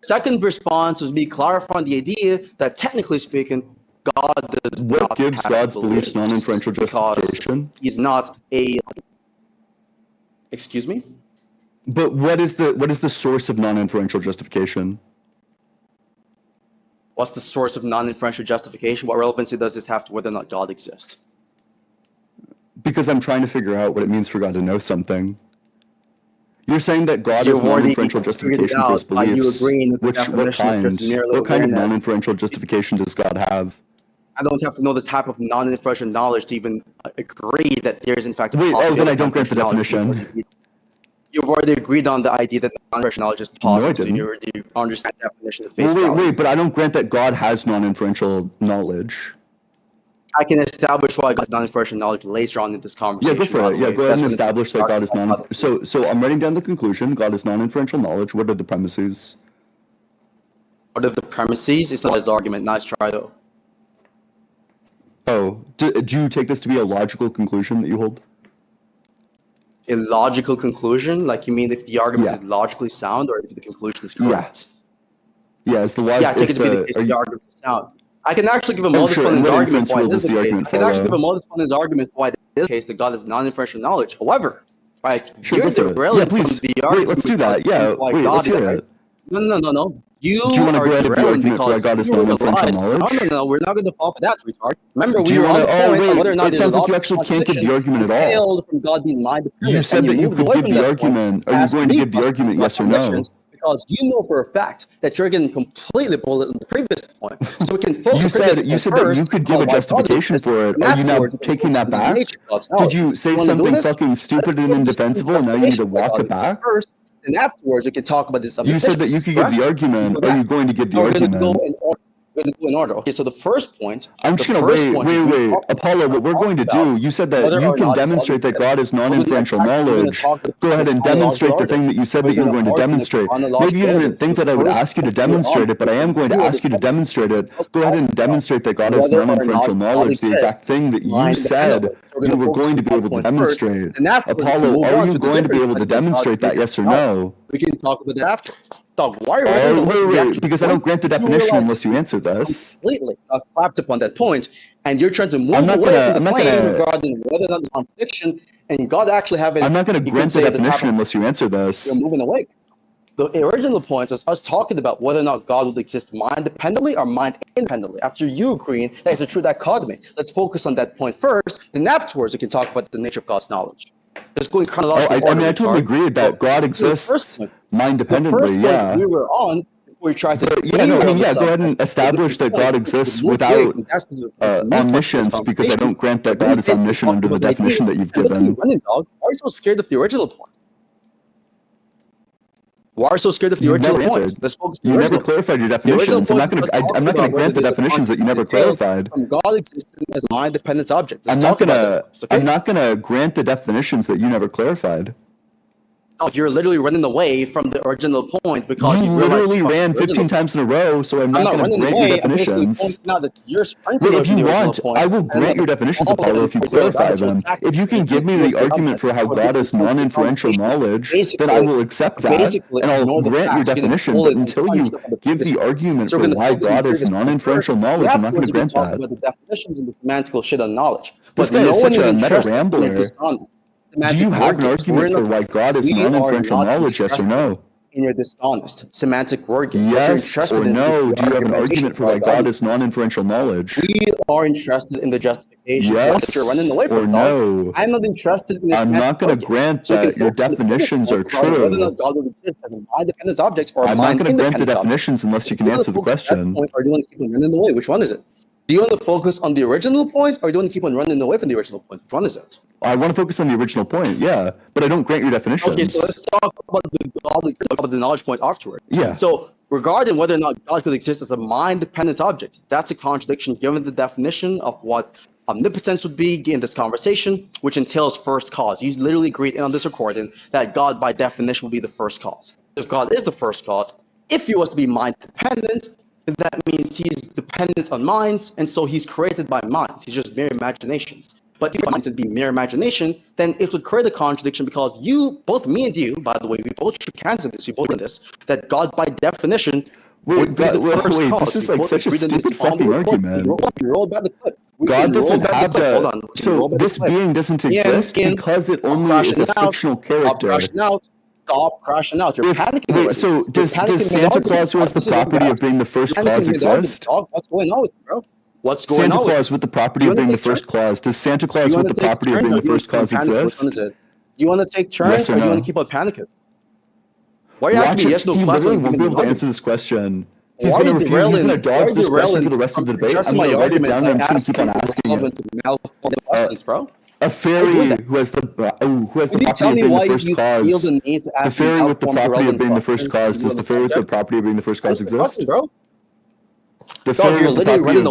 Second response was me clarifying the idea that technically speaking, God does what not gives have God's beliefs non-inferential justification? He's not a. Excuse me? But what is the source of non-inferential justification? What's the source of non-inferential justification? What relevancy does this have to whether or not God exists? Because I'm trying to figure out what it means for God to know something. You're saying that God has non-inferential justification for his beliefs. What kind of non-inferential justification does God have? I don't have to know the type of non-inferential knowledge to even agree that there is in fact a possibility. Then I don't grant the definition. You've already agreed on the idea that non-inferential knowledge is possible. No, I didn't. So you already understand the definition of face value. Wait, but I don't grant that God has non-inferential knowledge. I can establish why God has non-inferential knowledge later on in this conversation. Yeah, go for it. Yeah, go ahead and establish that God is non-inferential. So I'm writing down the conclusion. God is non-inferential knowledge. What are the premises? What are the premises? It's not his argument. Nice try, though. Oh, do you take this to be a logical conclusion that you hold? A logical conclusion? Like you mean if the argument is logically sound or if the conclusion is correct? Yeah, is the logic. Yeah, I take it to be the case the argument is sound. I can actually give a modus ponens argument why this is the case. I can actually give a modus ponens argument why this is the case that God has non-inferential knowledge. However, right, here's the relevance from the argument. Wait, let's do that. Yeah, wait, let's hear it. No. Do you want to go ahead and the argument for why God has non-inferential knowledge? No, we're not going to fall for that, retard. Remember, we were on the point on whether or not it sounds like you actually can't give the argument at all. From God being mind-dependent. You said that you could give the argument. Are you going to give the argument yes or no? Because you know for a fact that you're getting completely bullied in the previous point. So we can focus. You said that you could give a justification for it. Are you now taking that back? Did you say something fucking stupid and indefensible and now you need to walk it back? And afterwards, we can talk about this. You said that you could give the argument. Are you going to give the argument? We're going to go in order. Okay, so the first point. I'm just going to wait. Apollo, what we're going to do, you said that you can demonstrate that God is non-inferential knowledge. Go ahead and demonstrate the thing that you said that you were going to demonstrate. Maybe you didn't think that I would ask you to demonstrate it, but I am going to ask you to demonstrate it. Go ahead and demonstrate that God is non-inferential knowledge, the exact thing that you said you were going to be able to demonstrate. Apollo, are you going to be able to demonstrate that, yes or no? We can talk about that afterwards. Dog, why are you wait, because I don't grant the definition unless you answer this. Completely clapped upon that point, and you're trying to move away from the claim regarding whether or not it's contradiction, and God actually having. I'm not going to grant the definition unless you answer this. You're moving away. The original point was us talking about whether or not God would exist mind-dependently or mind-independently. After you agreeing that it's a true dichotomy, let's focus on that point first. Then afterwards, we can talk about the nature of God's knowledge. Just going chronologically. I totally agree that God exists mind-dependently. Yeah. We were on. We tried to. Go ahead and establish that God exists without omniscience, because I don't grant that God is omniscient under the definition that you've given. Why are you so scared of the original point? Why are you so scared of the original point? Let's focus on the never clarified your definitions. I'm not going to grant the definitions that you never clarified. God existing as a mind-dependent object. I'm not going to grant the definitions that you never clarified. You're literally running away from the original point because you literally ran 15 times in a row, so I'm not going to grant your definitions. If you want, I will grant your definitions, Apollo, if you clarify them. If you can give me the argument for how God is non-inferential knowledge, then I will accept that, and I'll grant your definition. But until you give the argument for why God is non-inferential knowledge, I'm not going to grant that. About the definitions and the semantical shit on knowledge. This guy is such a meta-rambler. Do you have an argument for why God is non-inferential knowledge, yes or no? In your dishonest semantic word game. Yes or no? Do you have an argument for why God is non-inferential knowledge? We are interested in the justification. Yes you're running away from or no? I'm not interested in this. I'm not going to grant that your definitions are true. Whether or not God would exist as a mind-dependent object or I'm not going to grant the definitions unless you can answer the question. Or do you want to keep on running away? Which one is it? Do you want to focus on the original point, or do you want to keep on running away from the original point? Which one is it? I want to focus on the original point, yeah, but I don't grant your definitions. Okay, so let's talk about the knowledge point afterward. Yeah. So regarding whether or not God could exist as a mind-dependent object, that's a contradiction given the definition of what omnipotence would be in this conversation, which entails first cause. You literally agreed on this recording that God, by definition, will be the first cause. If God is the first cause, if he was to be mind-dependent, that means he's dependent on minds, and so he's created by minds. He's just mere imaginations. But if minds would be mere imagination, then it would create a contradiction because you, both me and you, by the way, we both shook hands on this, we both in this, that God by definition would be the first cause. This is like such a stupid fucking argument. Roll back the clip. God doesn't have the... So this being doesn't exist because it only is a fictional character. Stop crashing out. You're panicking. Wait, so does Santa Claus, who has the property of being the first cause, exist? What's going on with you, bro? What's going on? Santa Claus with the property of being the first cause. Does Santa Claus with the property of being the first cause exist? Do you want to take turns or do you want to keep on panicking? Why are you asking me yes, no question? He literally won't be able to answer this question. He's going to refuse. He's going to dodge this question for the rest of the debate. I'm going to write it down and I'm just going to keep on asking it. Bro. A fairy who has the property of being the first cause. The fairy with the property of being the first cause. Does the fairy with the property of being the first cause exist? The fairy with the property of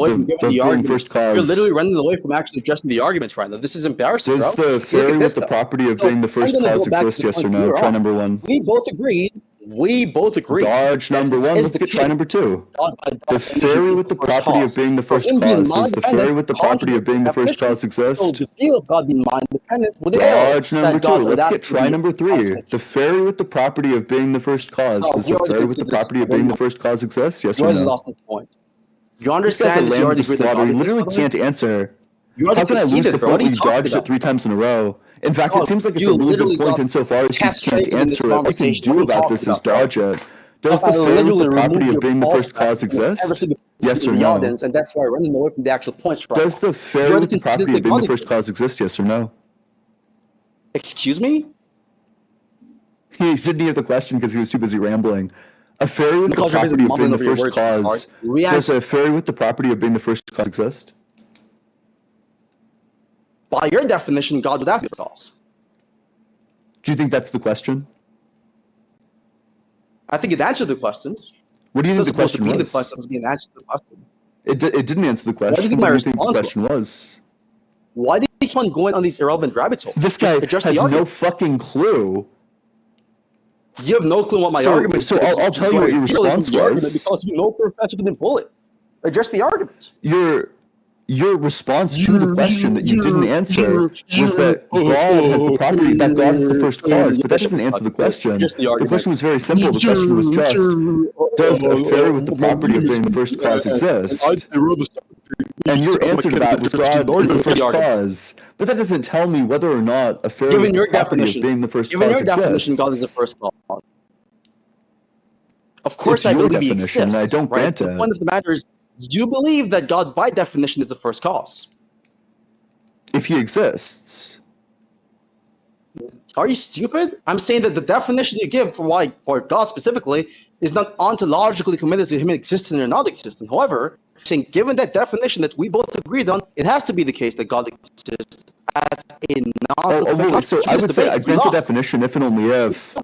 being first cause. You're literally running away from actually addressing the arguments right now. This is embarrassing, bro. Does the fairy with the property of being the first cause exist? Yes or no? Try number one. We both agreed. Dodge number one. Let's get try number two. The fairy with the property of being the first cause. Does the fairy with the property of being the first cause exist? Dodge number two. Let's get try number three. The fairy with the property of being the first cause. Does the fairy with the property of being the first cause exist? Yes or no? You understand? You literally can't answer. How can I lose the point when you dodged it 3 times in a row? In fact, it seems like it's a really good point insofar as you can't answer it. What you can do about this is dodge it. Does the fairy with the property of being the first cause exist? Yes or no? And that's why running away from the actual points. Does the fairy with the property of being the first cause exist? Yes or no? Excuse me? He didn't hear the question because he was too busy rambling. A fairy with the property of being the first cause. Does a fairy with the property of being the first cause exist? By your definition, God would have to be the cause. Do you think that's the question? I think it answered the question. What do you think the question was? The question was being answered the question. It didn't answer the question. What do you think What my do you think the response question was? Why do you keep on going on these irrelevant rabbit holes? This guy has no fucking clue. You have no clue what my argument is. So I'll tell you what your response was. Because you know for a fact you didn't pull it. Address the argument. Your response to the question that you didn't answer was that God has the property, that God is the first cause, but that doesn't answer the question. The question was very simple. The question was just, does a fairy with the property of being the first cause exist? And your answer to that was God is the first cause. But that doesn't tell me whether or not a fairy with the property of being the first cause exists. Given your definition, God is the first cause. Of course, I believe he exists. And I don't grant it. The point of the matter is, you believe that God, by definition, is the first cause. If he exists. Are you stupid? I'm saying that the definition you give for God specifically is not ontologically committed to him existing or not existing. However, saying given that definition that we both agreed on, it has to be the case that God exists as a non. So I would say I grant the definition if and only if.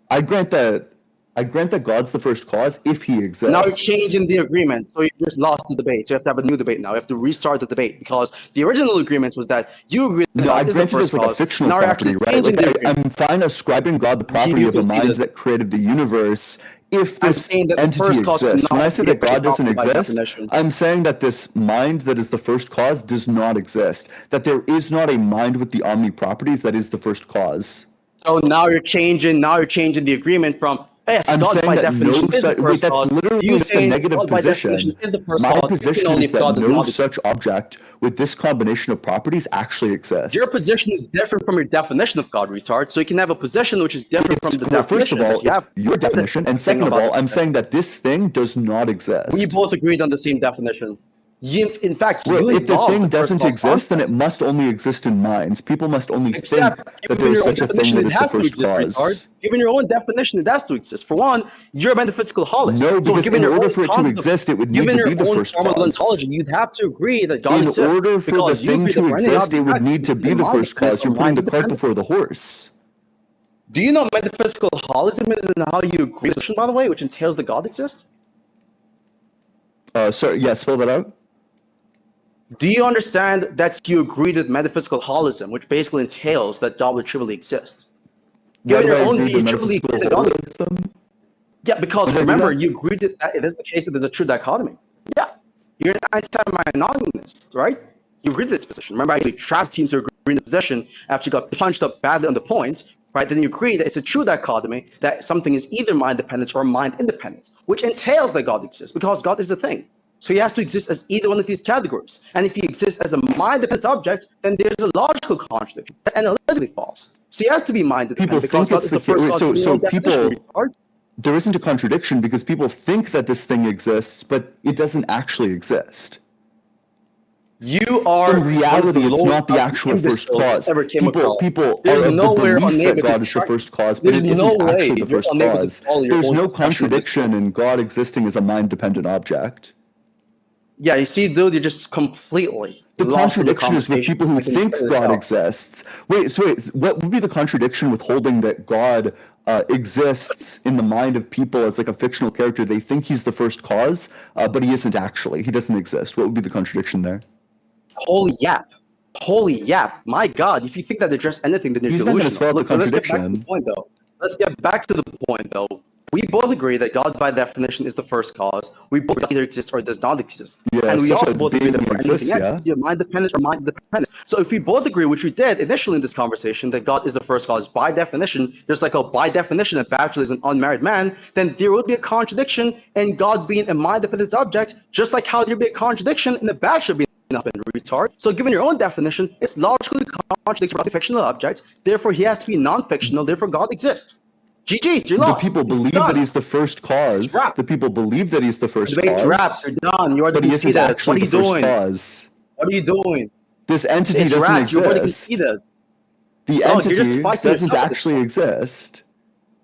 I grant that God's the first cause if he exists. Now you're changing the agreement, so you just lost the debate. So you have to have a new debate now. You have to restart the debate because the original agreement was that you agreed that God is the first cause. Like a fictional property, right? Like I'm fine ascribing God the property of a mind that created the universe if this entity exists. When I say that God doesn't exist, I'm saying that this mind that is the first cause does not exist. That there is not a mind with the omni properties that is the first cause. So now you're changing the agreement from yes, I'm God saying by that definition no such. Wait, that's literally just the negative position. My position is that no such object with this combination of properties actually exists. Your position is different from your definition of God, retard. So you can have a position which is different from the definition. First of all, it's your definition, and second of all, I'm saying that this thing does not exist. We both agreed on the same definition. In fact, if the thing doesn't exist, then it must only exist in minds. People must only think that there is such a thing that is the first cause. Given your own definition, it has to exist. For one, you're a metaphysical holist. No, because in order for it to exist, it would need to be the first cause. Ontology, you'd have to agree that God exists. In order for the thing to exist, it would need to be the first cause. You're putting the cart before the horse. Do you know metaphysical holism is and how you agree, by the way, which entails that God exists? Sorry, yeah, spell that out. Do you understand that you agree that metaphysical holism, which basically entails that God would truly exist? Given your own view, truly exist God exists. Yeah, because remember, you agreed that it is the case that there's a true dichotomy. Yeah, you're an anti-monogamist, right? You agreed to this position. Remember, I actually trapped teams to agree in the position after you got punched up badly on the point, right? Then you agree that it's a true dichotomy, that something is either mind-dependent or mind-independent, which entails that God exists, because God is the thing. So he has to exist as either one of these categories. And if he exists as a mind-dependent object, then there's a logical contradiction. That's analytically false. So he has to be mind-dependent because God is the first cause. So people, there isn't a contradiction because people think that this thing exists, but it doesn't actually exist. You are in reality, it's not the actual first cause. People are of the belief that God is the first cause, but it isn't actually the first cause. There's no contradiction in God existing as a mind-dependent object. Yeah, you see, dude, you're just completely. The contradiction is with people who think God exists. Wait, what would be the contradiction with holding that God exists in the mind of people as like a fictional character? They think he's the first cause, but he isn't actually. He doesn't exist. What would be the contradiction there? Holy yap. My God, if you think that address anything, then you're delusional. He's not going to spell the contradiction. Let's get back to the point, though. We both agree that God, by definition, is the first cause. We both either exist or does not exist. Yeah, and we also both agree that for anything else, you're mind-dependent or mind-dependent. So if we both agree, which we did initially in this conversation, that God is the first cause by definition, just like by definition, a bachelor is an unmarried man, then there would be a contradiction in God being a mind-dependent object, just like how there would be a contradiction in a bachelor being retard. So given your own definition, it's logically contradicts about the fictional object. Therefore, he has to be non-fictional. Therefore, God exists. GG's, you're lost. The people believe that he's the first cause. The people believe that he's the first cause. Trapped. You're done. You are but he isn't actually the first cause. What are you doing? This entity doesn't exist. The entity doesn't actually exist.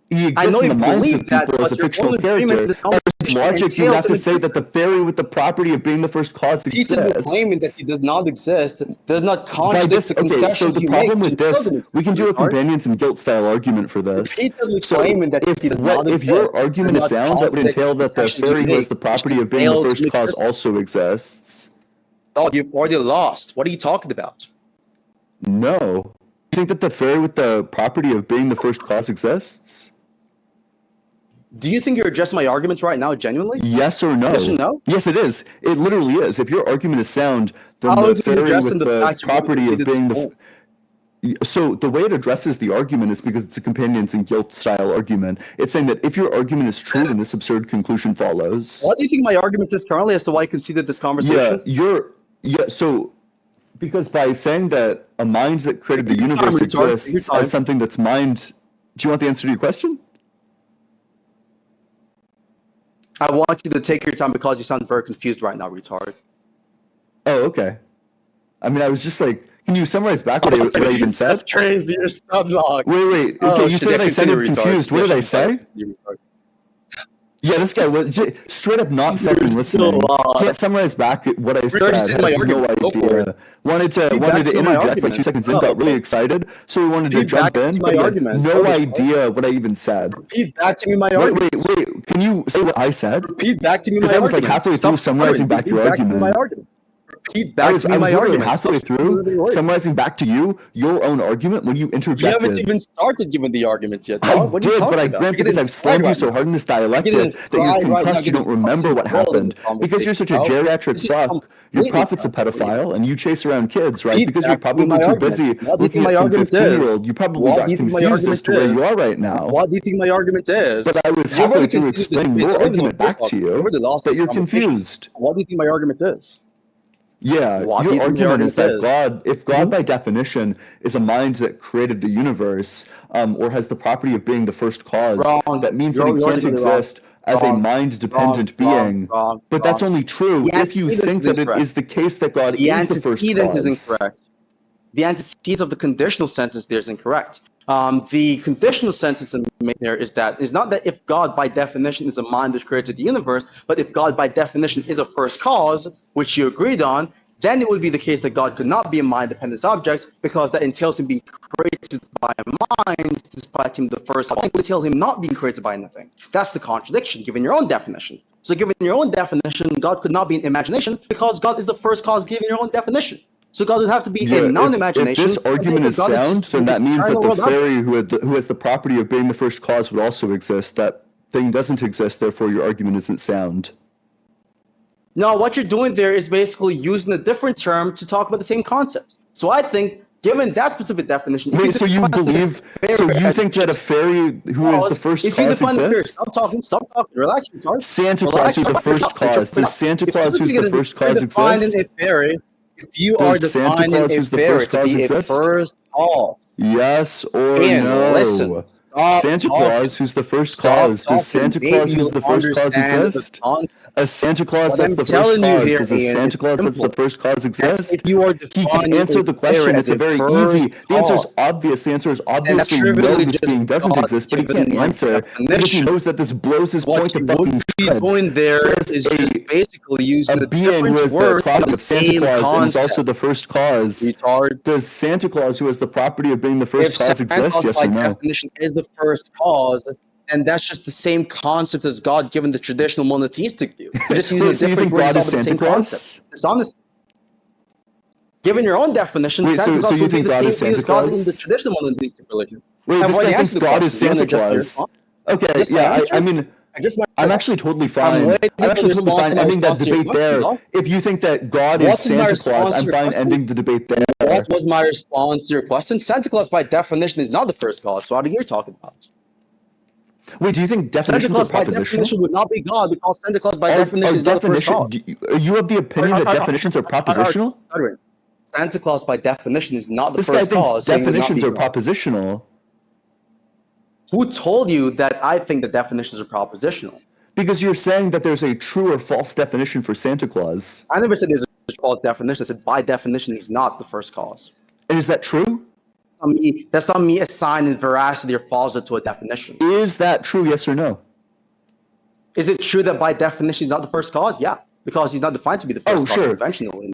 he exists in the minds of people as a fictional character. As logic, you have to say that the fairy with the property of being the first cause exists. Repeatedly claiming that he does not exist does not contradict the concessions so the problem with this, we can do a companions and guilt style argument for this. Repeatedly claiming that he does not exist. If your argument is sound, that would entail that the fairy who has the property of being the first cause also exists. Oh, you've already lost. What are you talking about? No. You think that the fairy with the property of being the first cause exists? Do you think you're addressing my arguments right now, genuinely? Yes or no? Yes or no? Yes, it is. It literally is. If your argument is sound, then the fairy with the property of being the... So the way it addresses the argument is because it's a companions and guilt style argument. It's saying that if your argument is true, then this absurd conclusion follows. What do you think my argument is currently as to why you conceded this conversation? So because by saying that a mind that created the universe exists as something that's mind... Do you want the answer to your question? I want you to take your time because you sound very confused right now, retard. Oh, okay. I mean, I was just like, can you summarize back what I even said? That's crazy. You're stun-locked. Wait. Okay, you said I sounded confused. What did I say? Yeah, this guy was straight up not fucking listening. Can't summarize back what I said. I had no idea. Wanted to interject like 2 seconds in, got really excited, so we wanted to jump in, but had no idea what I even said. Repeat back to me my argument. Wait, can you say what I said? Repeat back to me my argument. Because I was like halfway through summarizing back your argument. Repeat back to me my argument. I was literally halfway through summarizing back to you your own argument when you interjected. You haven't even started giving the arguments yet. I did, but I grant because I've slammed you so hard in this dialectic that you're concussed, you don't remember what happened. Because you're such a geriatric fuck. Your prophet's a pedophile, and you chase around kids, right? Because you're probably too busy looking at some 15-year-old. You probably got confused as to where you are right now. What do you think my argument is? But I was halfway through explaining your argument back to you that you're confused. What do you think my argument is? Yeah, your argument is that if God by definition is a mind that created the universe, or has the property of being the first cause, that means that he can't exist as a mind-dependent being. But that's only true if you think that it is the case that God is the first cause. Is incorrect. The antecedent of the conditional sentence there is incorrect. The conditional sentence there is not that if God by definition is a mind that created the universe, but if God by definition is a first cause, which you agreed on, then it would be the case that God could not be a mind-dependent object because that entails him being created by a mind despite him the first cause. It would entail him not being created by anything. That's the contradiction given your own definition. So given your own definition, God could not be an imagination because God is the first cause given your own definition. So God would have to be a non-imagination. If this argument is sound, then that means that the fairy who has the property of being the first cause would also exist. That thing doesn't exist, therefore your argument isn't sound. No, what you're doing there is basically using a different term to talk about the same concept. So I think, given that specific definition... Wait, so you think that a fairy who is the first cause exists? Stop talking, relax, retard. Santa Claus who's the first cause. Does Santa Claus who's the first cause exist? If you are defining a fairy to be a first cause. Yes or no? Listen. Santa Claus who's the first cause. Does Santa Claus who's the first cause exist? A Santa Claus that's the first cause. Does a Santa Claus that's the first cause exist? He can answer the question. It's a very easy. The answer is obvious. The answer is obviously no, this being doesn't exist, but he can't answer because he knows that this blows his point to fucking shreds. Going there is just basically using a being who is the property of Santa Claus and is also the first cause. Does Santa Claus who has the property of being the first cause exist? Yes or no? Is the first cause, and that's just the same concept as God given the traditional monotheistic view. We're just using a different word to solve the same concept. It's honest. Given your own definition, Santa Claus would be the same view as God in the traditional monotheistic religion. Wait, this guy thinks God is Santa Claus. Okay, yeah, I mean, I'm actually totally fine. I'm actually totally fine ending that debate there. If you think that God is Santa Claus, I'm fine ending the debate there. What was my response to your question? Santa Claus, by definition, is not the first cause. So what are you talking about? Wait, do you think definitions are propositional? By definition would not be God because Santa Claus, by definition, is not the first cause. You have the opinion that definitions are propositional? Santa Claus, by definition, is not the first cause. This guy thinks definitions are propositional. Who told you that I think that definitions are propositional? Because you're saying that there's a true or false definition for Santa Claus. I never said there's a false definition. I said by definition he's not the first cause. And is that true? That's not me assigning veracity or falsity to a definition. Is that true? Yes or no? Is it true that by definition he's not the first cause? Yeah, because he's not defined to be the first cause conventionally.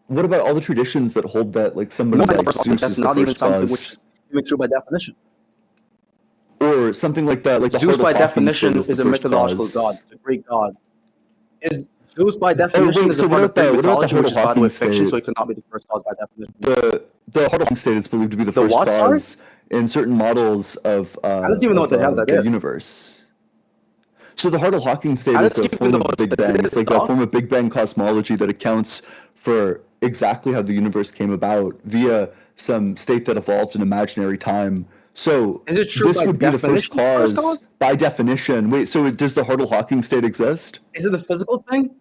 What about all the traditions that hold that, like, somebody like Zeus is the not even first something cause? which is even true by definition. Or something like that, like Zeus by definition is a mythological god, it's a Greek god. Is Zeus by definition is a part of Greek mythology, which is by the way fiction, so he could not be the first cause by definition. The Hardle state is believed to be the first cause in certain models of I don't even know what the hell that the is. Universe. So the Hartle-Hawking state is a form of Big Bang. It's like a form of Big Bang cosmology that accounts for exactly how the universe came about via some state that evolved in imaginary time. So is it true this would be the first cause by definition. Wait, so does the Hartle-Hawking state exist? Is it the physical thing?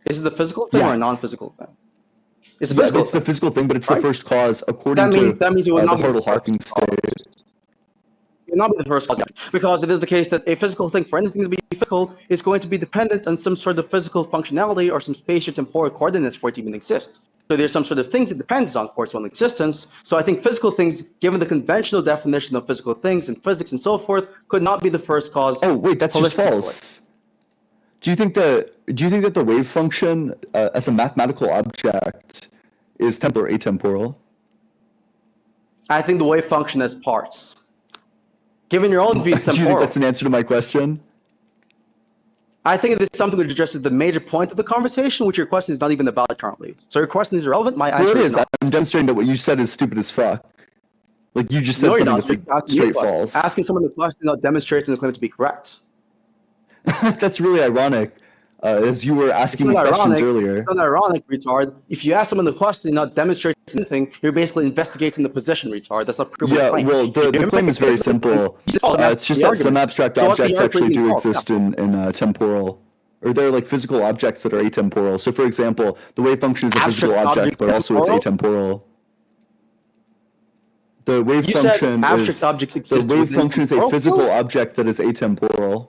Is it the physical thing or a non-physical thing? It's the physical thing, but it's the first cause according to the Hartle-Hawking state. It would not be the first cause, because it is the case that a physical thing, for anything to be physical, is going to be dependent on some sort of physical functionality or some spatio-temporal coordinates for it to even exist. So there's some sort of things it depends on for its own existence. So I think physical things, given the conventional definition of physical things in physics and so forth, could not be the first cause. Oh wait, that's just false. Do you think that the wave function as a mathematical object is temporal or atemporal? I think the wave function has parts. Given your own view, it's temporal. Do you think that's an answer to my question? I think it is something which addresses the major point of the conversation, which your question is not even about currently. So your question is irrelevant. My answer is not. I'm demonstrating that what you said is stupid as fuck. Like you just said something that's like straight false. Asking someone the question not demonstrating the claim to be correct. That's really ironic. As you were asking me questions earlier. It's not ironic, retard. If you ask someone the question not demonstrating anything, you're basically investigating the position, retard. That's not proving the claim. Well, the claim is very simple. It's just that some abstract objects actually do exist in temporal. Or they're like physical objects that are atemporal. So for example, the wave function is a physical object, but also it's atemporal. The wave function is a physical object that is atemporal.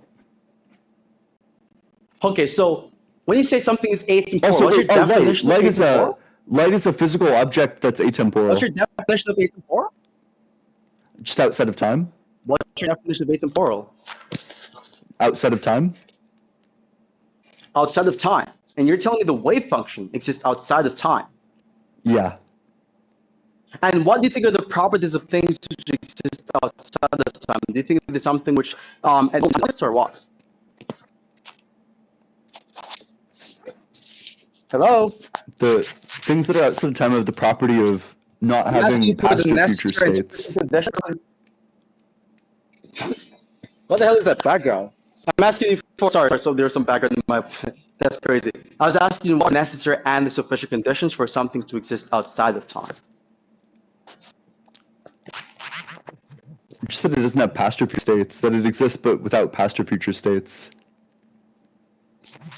Okay, so when you say something is atemporal, what's your definition of atemporal? Light is a physical object that's atemporal. What's your definition of atemporal? Just outside of time. What's your definition of atemporal? Outside of time. Outside of time. And you're telling me the wave function exists outside of time. Yeah. And what do you think are the properties of things which exist outside of time? Do you think there's something which exists or what? Hello? The things that are outside of time have the property of not having past or future states. What the hell is that background? I'm asking you for, sorry, so there's some background in my, that's crazy. I was asking you what are necessary and the sufficient conditions for something to exist outside of time. Just that it doesn't have past or future states, that it exists but without past or future states.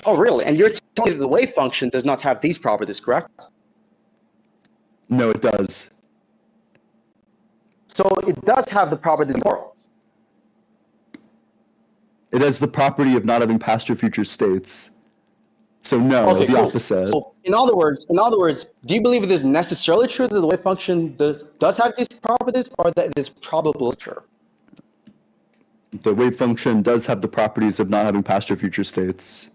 Oh, really? And you're telling me that the wave function does not have these properties, correct? No, it does. So it does have the properties temporal. It has the property of not having past or future states. So no, the opposite. So in other words, do you believe it is necessarily true that the wave function does have these properties, or that it is probably true? The wave function does have the properties of not having past or future states.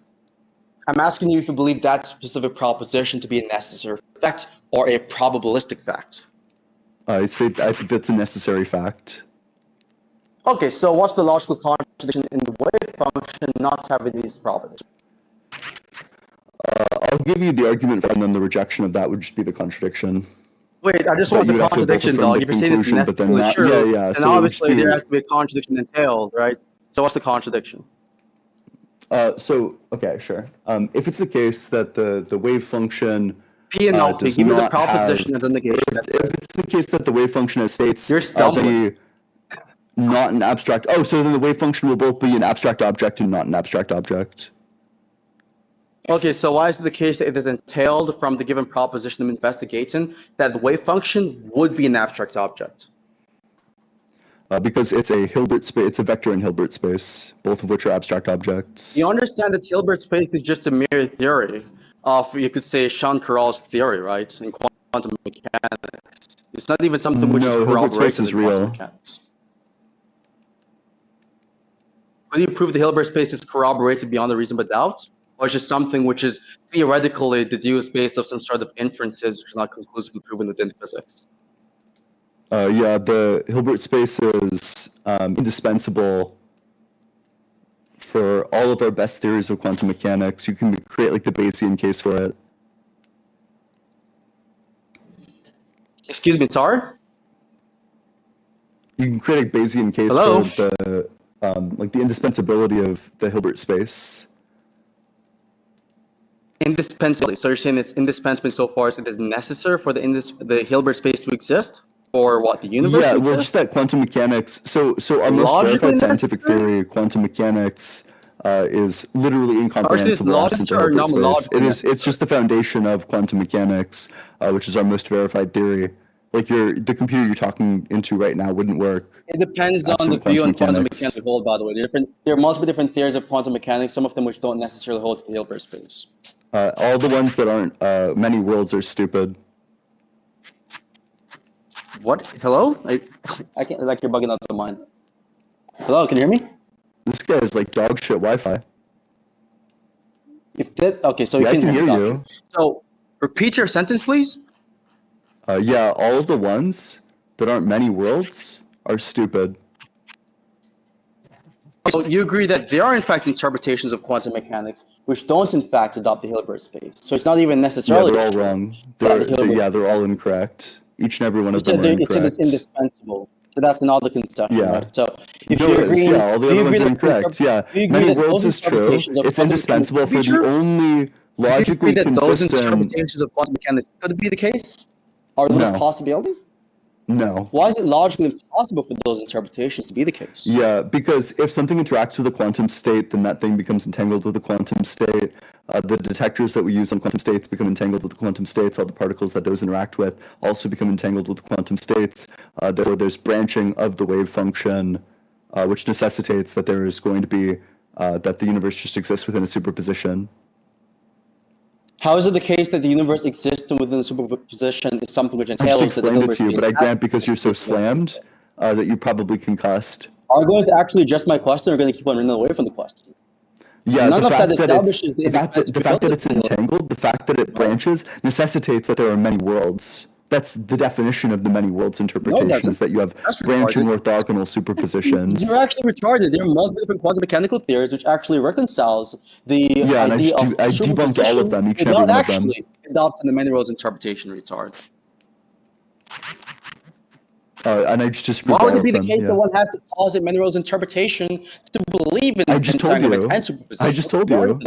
I'm asking you if you believe that specific proposition to be a necessary fact or a probabilistic fact. I think that's a necessary fact. Okay, so what's the logical contradiction in the wave function not having these properties? I'll give you the argument, and then the rejection of that would just be the contradiction. Wait, I just want the contradiction, dog. If you're saying it's necessarily true, then obviously there has to be a contradiction entailed, right? So what's the contradiction? Okay, sure. If it's the case that the wave function P and L, give me the proposition and the negation. If it's the case that the wave function has states, you're stumbling. Not an abstract. Oh, so then the wave function will both be an abstract object and not an abstract object. Okay, so why is it the case that it is entailed from the given proposition of investigating that the wave function would be an abstract object? Because it's a Hilbert space, it's a vector in Hilbert space, both of which are abstract objects. You understand that Hilbert space is just a mere theory of, you could say, Sean Carroll's theory, right, in quantum mechanics. It's not even something which is No, Hilbert space corroborated is in quantum real. mechanics. Could you prove the Hilbert space is corroborated beyond a reasonable doubt? Or is just something which is theoretically deduced based off some sort of inferences which are not conclusively proven within physics? Yeah, the Hilbert space is indispensable for all of our best theories of quantum mechanics. You can create like the Bayesian case for it. Excuse me, sorry? You can create a Bayesian case Hello? for the like the indispensability of the Hilbert space. Indispensable. So you're saying it's indispensable so far as it is necessary for the Hilbert space to exist? Or what, the universe Yeah, to well, exist? just that quantum mechanics. So our most Logically verified scientific necessary? theory, quantum mechanics, is literally incomprehensible absent the Or Hilbert space. non-logically It's just the foundation of quantum mechanics, which is our most verified theory. Like the computer you're talking into right now wouldn't work. It depends on the view on quantum mechanics we hold, by the way. There are multiple different theories of quantum mechanics, some of them which don't necessarily hold to the Hilbert space. All the ones that aren't many worlds are stupid. What? Hello? I can't, like you're bugging out the mind. Hello, can you hear me? This guy is like dog shit Wi-Fi. Okay, so yeah, you can hear you. So repeat your sentence, please. Yeah, all of the ones that aren't many worlds are stupid. So you agree that there are in fact interpretations of quantum mechanics which don't in fact adopt the Hilbert space. So it's not even necessarily. Yeah, they're all wrong. They're all incorrect. Each and every one of them are incorrect. You said it's indispensable. So that's another concession, yeah. right? So if no, you agree, all the other ones are incorrect. Yeah, many worlds is true. It's indispensable for the only logically consistent. Those interpretations of quantum mechanics could be the case. Are those possibilities? No. Why is it logically impossible for those interpretations to be the case? Yeah, because if something interacts with a quantum state, then that thing becomes entangled with a quantum state. The detectors that we use on quantum states become entangled with the quantum states. All the particles that those interact with also become entangled with the quantum states. Therefore, there's branching of the wave function, which necessitates that there is going to be, that the universe just exists within a superposition. How is it the case that the universe exists within a superposition is something which entails I just explained it to you, but I grant because you're so slammed that you probably concussed. Are you going to actually address my question or are you going to keep on running away from the question? Yeah, the fact that it's entangled, the fact that it branches, necessitates that there are many worlds. That's the definition of the many worlds interpretation, is that you have branching orthogonal superpositions. You're actually retarded. There are multiple different quantum mechanical theories which actually reconciles the idea of I debunked all of them, each and every one of them. Actually adopting the many worlds interpretation, retard. And I just why would it be the case that one has to posit many worlds interpretation to believe in entanglement and superposition? I just told you.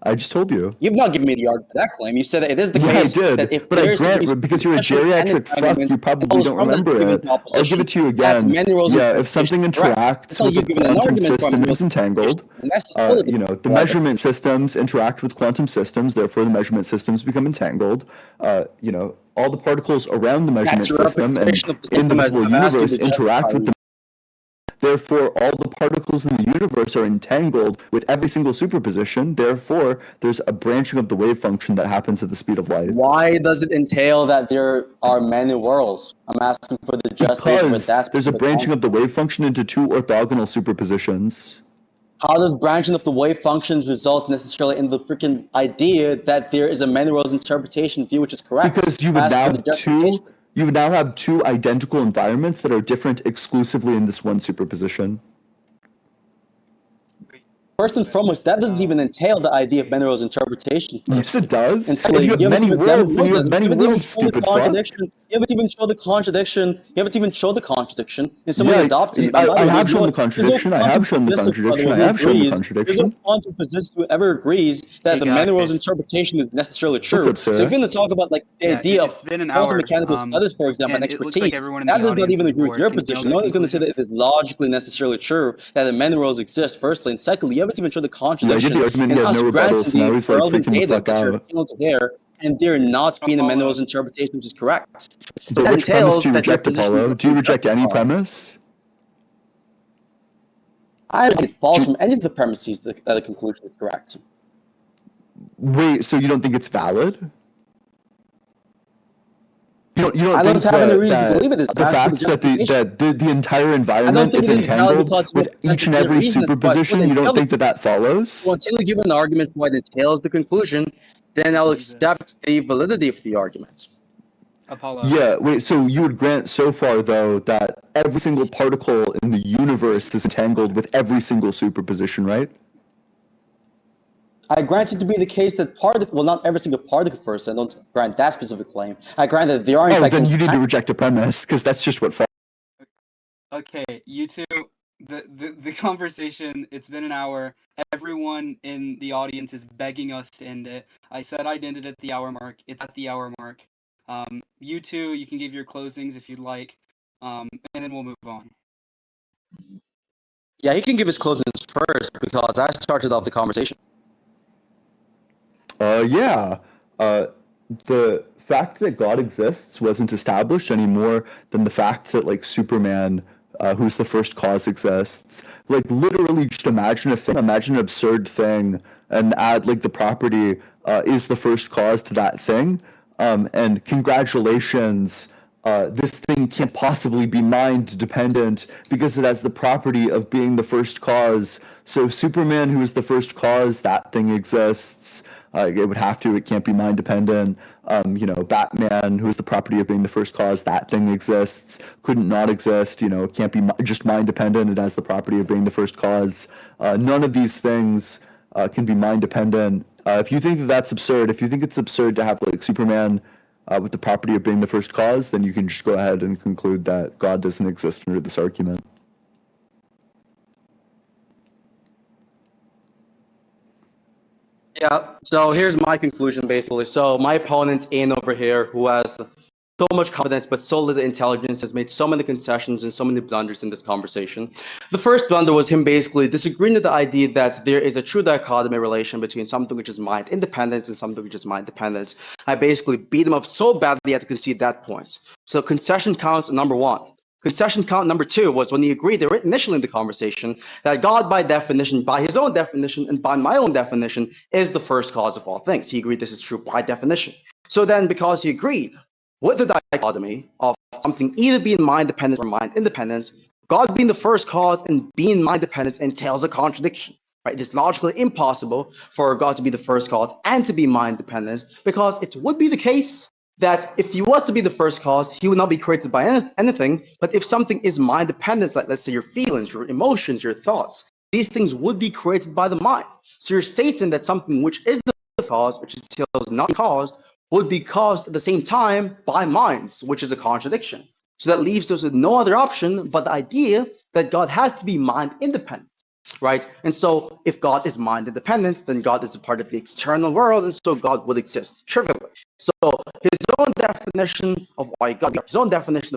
I just told you. You've not given me the argument for that claim. You said that it is the case. Yeah, I did. That if but I grant, because you're a geriatric fuck, you probably don't remember it. I'll give it to you again. Yeah, if something interacts with the quantum system, it is entangled. The measurement systems interact with quantum systems, therefore the measurement systems become entangled. All the particles around the measurement system and in the visible universe interact with the. Therefore, all the particles in the universe are entangled with every single superposition. Therefore, there's a branching of the wave function that happens at the speed of light. Why does it entail that there are many worlds? I'm asking for the justification. Because there's a branching of the wave function into two orthogonal superpositions. How does branching of the wave functions result necessarily in the freaking idea that there is a many worlds interpretation view which is correct? Because you would now have two identical environments that are different exclusively in this one superposition. First and foremost, that doesn't even entail the idea of many worlds interpretation. Yes, it does. If you have many worlds, then you have many worlds, stupid fuck. You haven't even shown the contradiction. You haven't even shown the contradiction in someone adopting. I have shown the contradiction. I have shown the contradiction. I have shown the contradiction. There's no quantum physicist who ever agrees that the many worlds interpretation is necessarily true. So if you're going to talk about like the idea of quantum mechanical studies, for example, and expertise, that does not even agree with your position. No one is going to say that it is logically necessarily true that the many worlds exist. Firstly, and secondly, you haven't even shown the contradiction. Yeah, I did the argument. He had no rebuttal, so now he's like freaking the fuck out. And there not being a many worlds interpretation, which is correct. But which premise do you reject, Apollo? Do you reject any premise? I don't think it falls from any of the premises that the conclusion is correct. Wait, so you don't think it's valid? You don't I don't think have any reason to that believe it is. the fact that the entire I don't environment think is it is valid entangled because with each and every superposition, you don't think that that follows? Well, until you give an argument what entails the conclusion, then I'll accept the validity of the argument. Apollo. Yeah, wait, so you would grant so far, though, that every single particle in the universe is entangled with every single superposition, right? I grant it to be the case that well, not every single particle first, I don't grant that specific claim. I grant that there are in fact... then you need to reject a premise, because that's just what... Okay, you two, the conversation, it's been an hour. Everyone in the audience is begging us to end it. I said I'd end it at the hour mark. It's at the hour mark. You two, you can give your closings if you'd like, and then we'll move on. Yeah, he can give his closings first, because I started off the conversation. Yeah. The fact that God exists wasn't established any more than the fact that, like, Superman, who's the first cause, exists. Like, literally just imagine an absurd thing, and add, like, the property is the first cause to that thing. And congratulations, this thing can't possibly be mind dependent because it has the property of being the first cause. So Superman, who is the first cause, that thing exists. It would have to, it can't be mind dependent. Batman, who is the property of being the first cause, that thing exists. Couldn't not exist, it can't be just mind dependent. It has the property of being the first cause. None of these things can be mind dependent. If you think that that's absurd, if you think it's absurd to have, like, Superman with the property of being the first cause, then you can just go ahead and conclude that God doesn't exist under this argument. Yeah, so here's my conclusion, basically. So my opponent, Ian over here, who has so much confidence but so little intelligence, has made so many concessions and so many blunders in this conversation. The first blunder was him basically disagreeing with the idea that there is a true dichotomy relation between something which is mind independent and something which is mind dependent. I basically beat him up so badly he had to concede that point. So concession counts number one. Concession count number two was when he agreed initially in the conversation that God, by definition, by his own definition, and by my own definition, is the first cause of all things. He agreed this is true by definition. So then, because he agreed with the dichotomy of something either being mind dependent or mind independent, God being the first cause and being mind dependent entails a contradiction. Right? It's logically impossible for God to be the first cause and to be mind dependent, because it would be the case that if he was to be the first cause, he would not be created by anything. But if something is mind dependent, like let's say your feelings, your emotions, your thoughts, these things would be created by the mind. So you're stating that something which is the cause, which entails not caused, would be caused at the same time by minds, which is a contradiction. So that leaves us with no other option but the idea that God has to be mind independent. Right? And so if God is mind independent, then God is a part of the external world, and so God would exist trivially. So his own definition of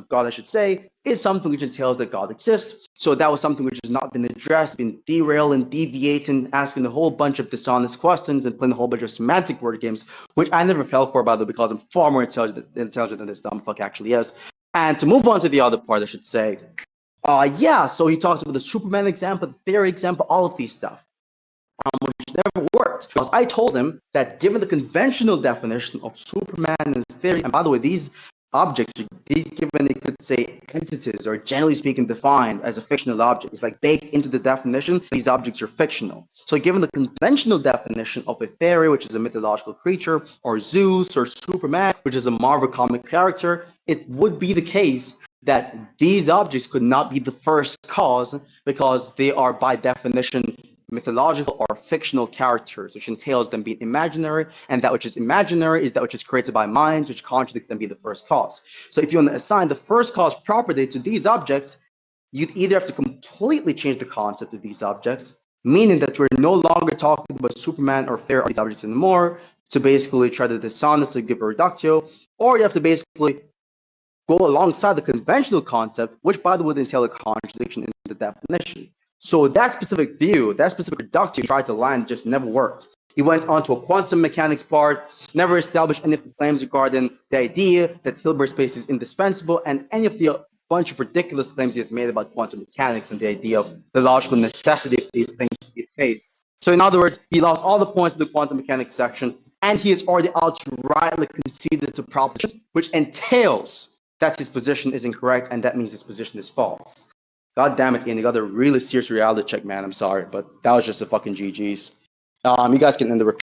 God, I should say, is something which entails that God exists. So that was something which has not been addressed, been derailed and deviating, asking a whole bunch of dishonest questions and playing a whole bunch of semantic word games, which I never fell for, by the way, because I'm far more intelligent than this dumb fuck actually is. And to move on to the other part, I should say, so he talked about the Superman example, the theory example, all of these stuff, which never worked. Because I told him that given the conventional definition of Superman and theory, and by the way, these objects, given, you could say, entities, or generally speaking defined as a fictional object, it's like baked into the definition, these objects are fictional. So given the conventional definition of a fairy, which is a mythological creature, or Zeus, or Superman, which is a Marvel comic character, it would be the case that these objects could not be the first cause because they are by definition mythological or fictional characters, which entails them being imaginary, and that which is imaginary is that which is created by minds, which contradicts them being the first cause. So if you want to assign the first cause property to these objects, you'd either have to completely change the concept of these objects, meaning that we're no longer talking about Superman or fairy these objects anymore, to basically try to dishonestly give a reductio, or you have to basically go alongside the conventional concept, which by the way would entail a contradiction in the definition. So that specific view, that specific reduction he tried to land just never worked. He went on to a quantum mechanics part, never established any of the claims regarding the idea that Hilbert space is indispensable, and any of the bunch of ridiculous claims he has made about quantum mechanics and the idea of the logical necessity of these things to be faced. So in other words, he lost all the points in the quantum mechanics section and he has already outrightly conceded to propositions, which entails that his position is incorrect, and that means his position is false. God damn it, Ian, you got a really serious reality check, man. I'm sorry, but that was just a fucking GG's. You guys can end the recording.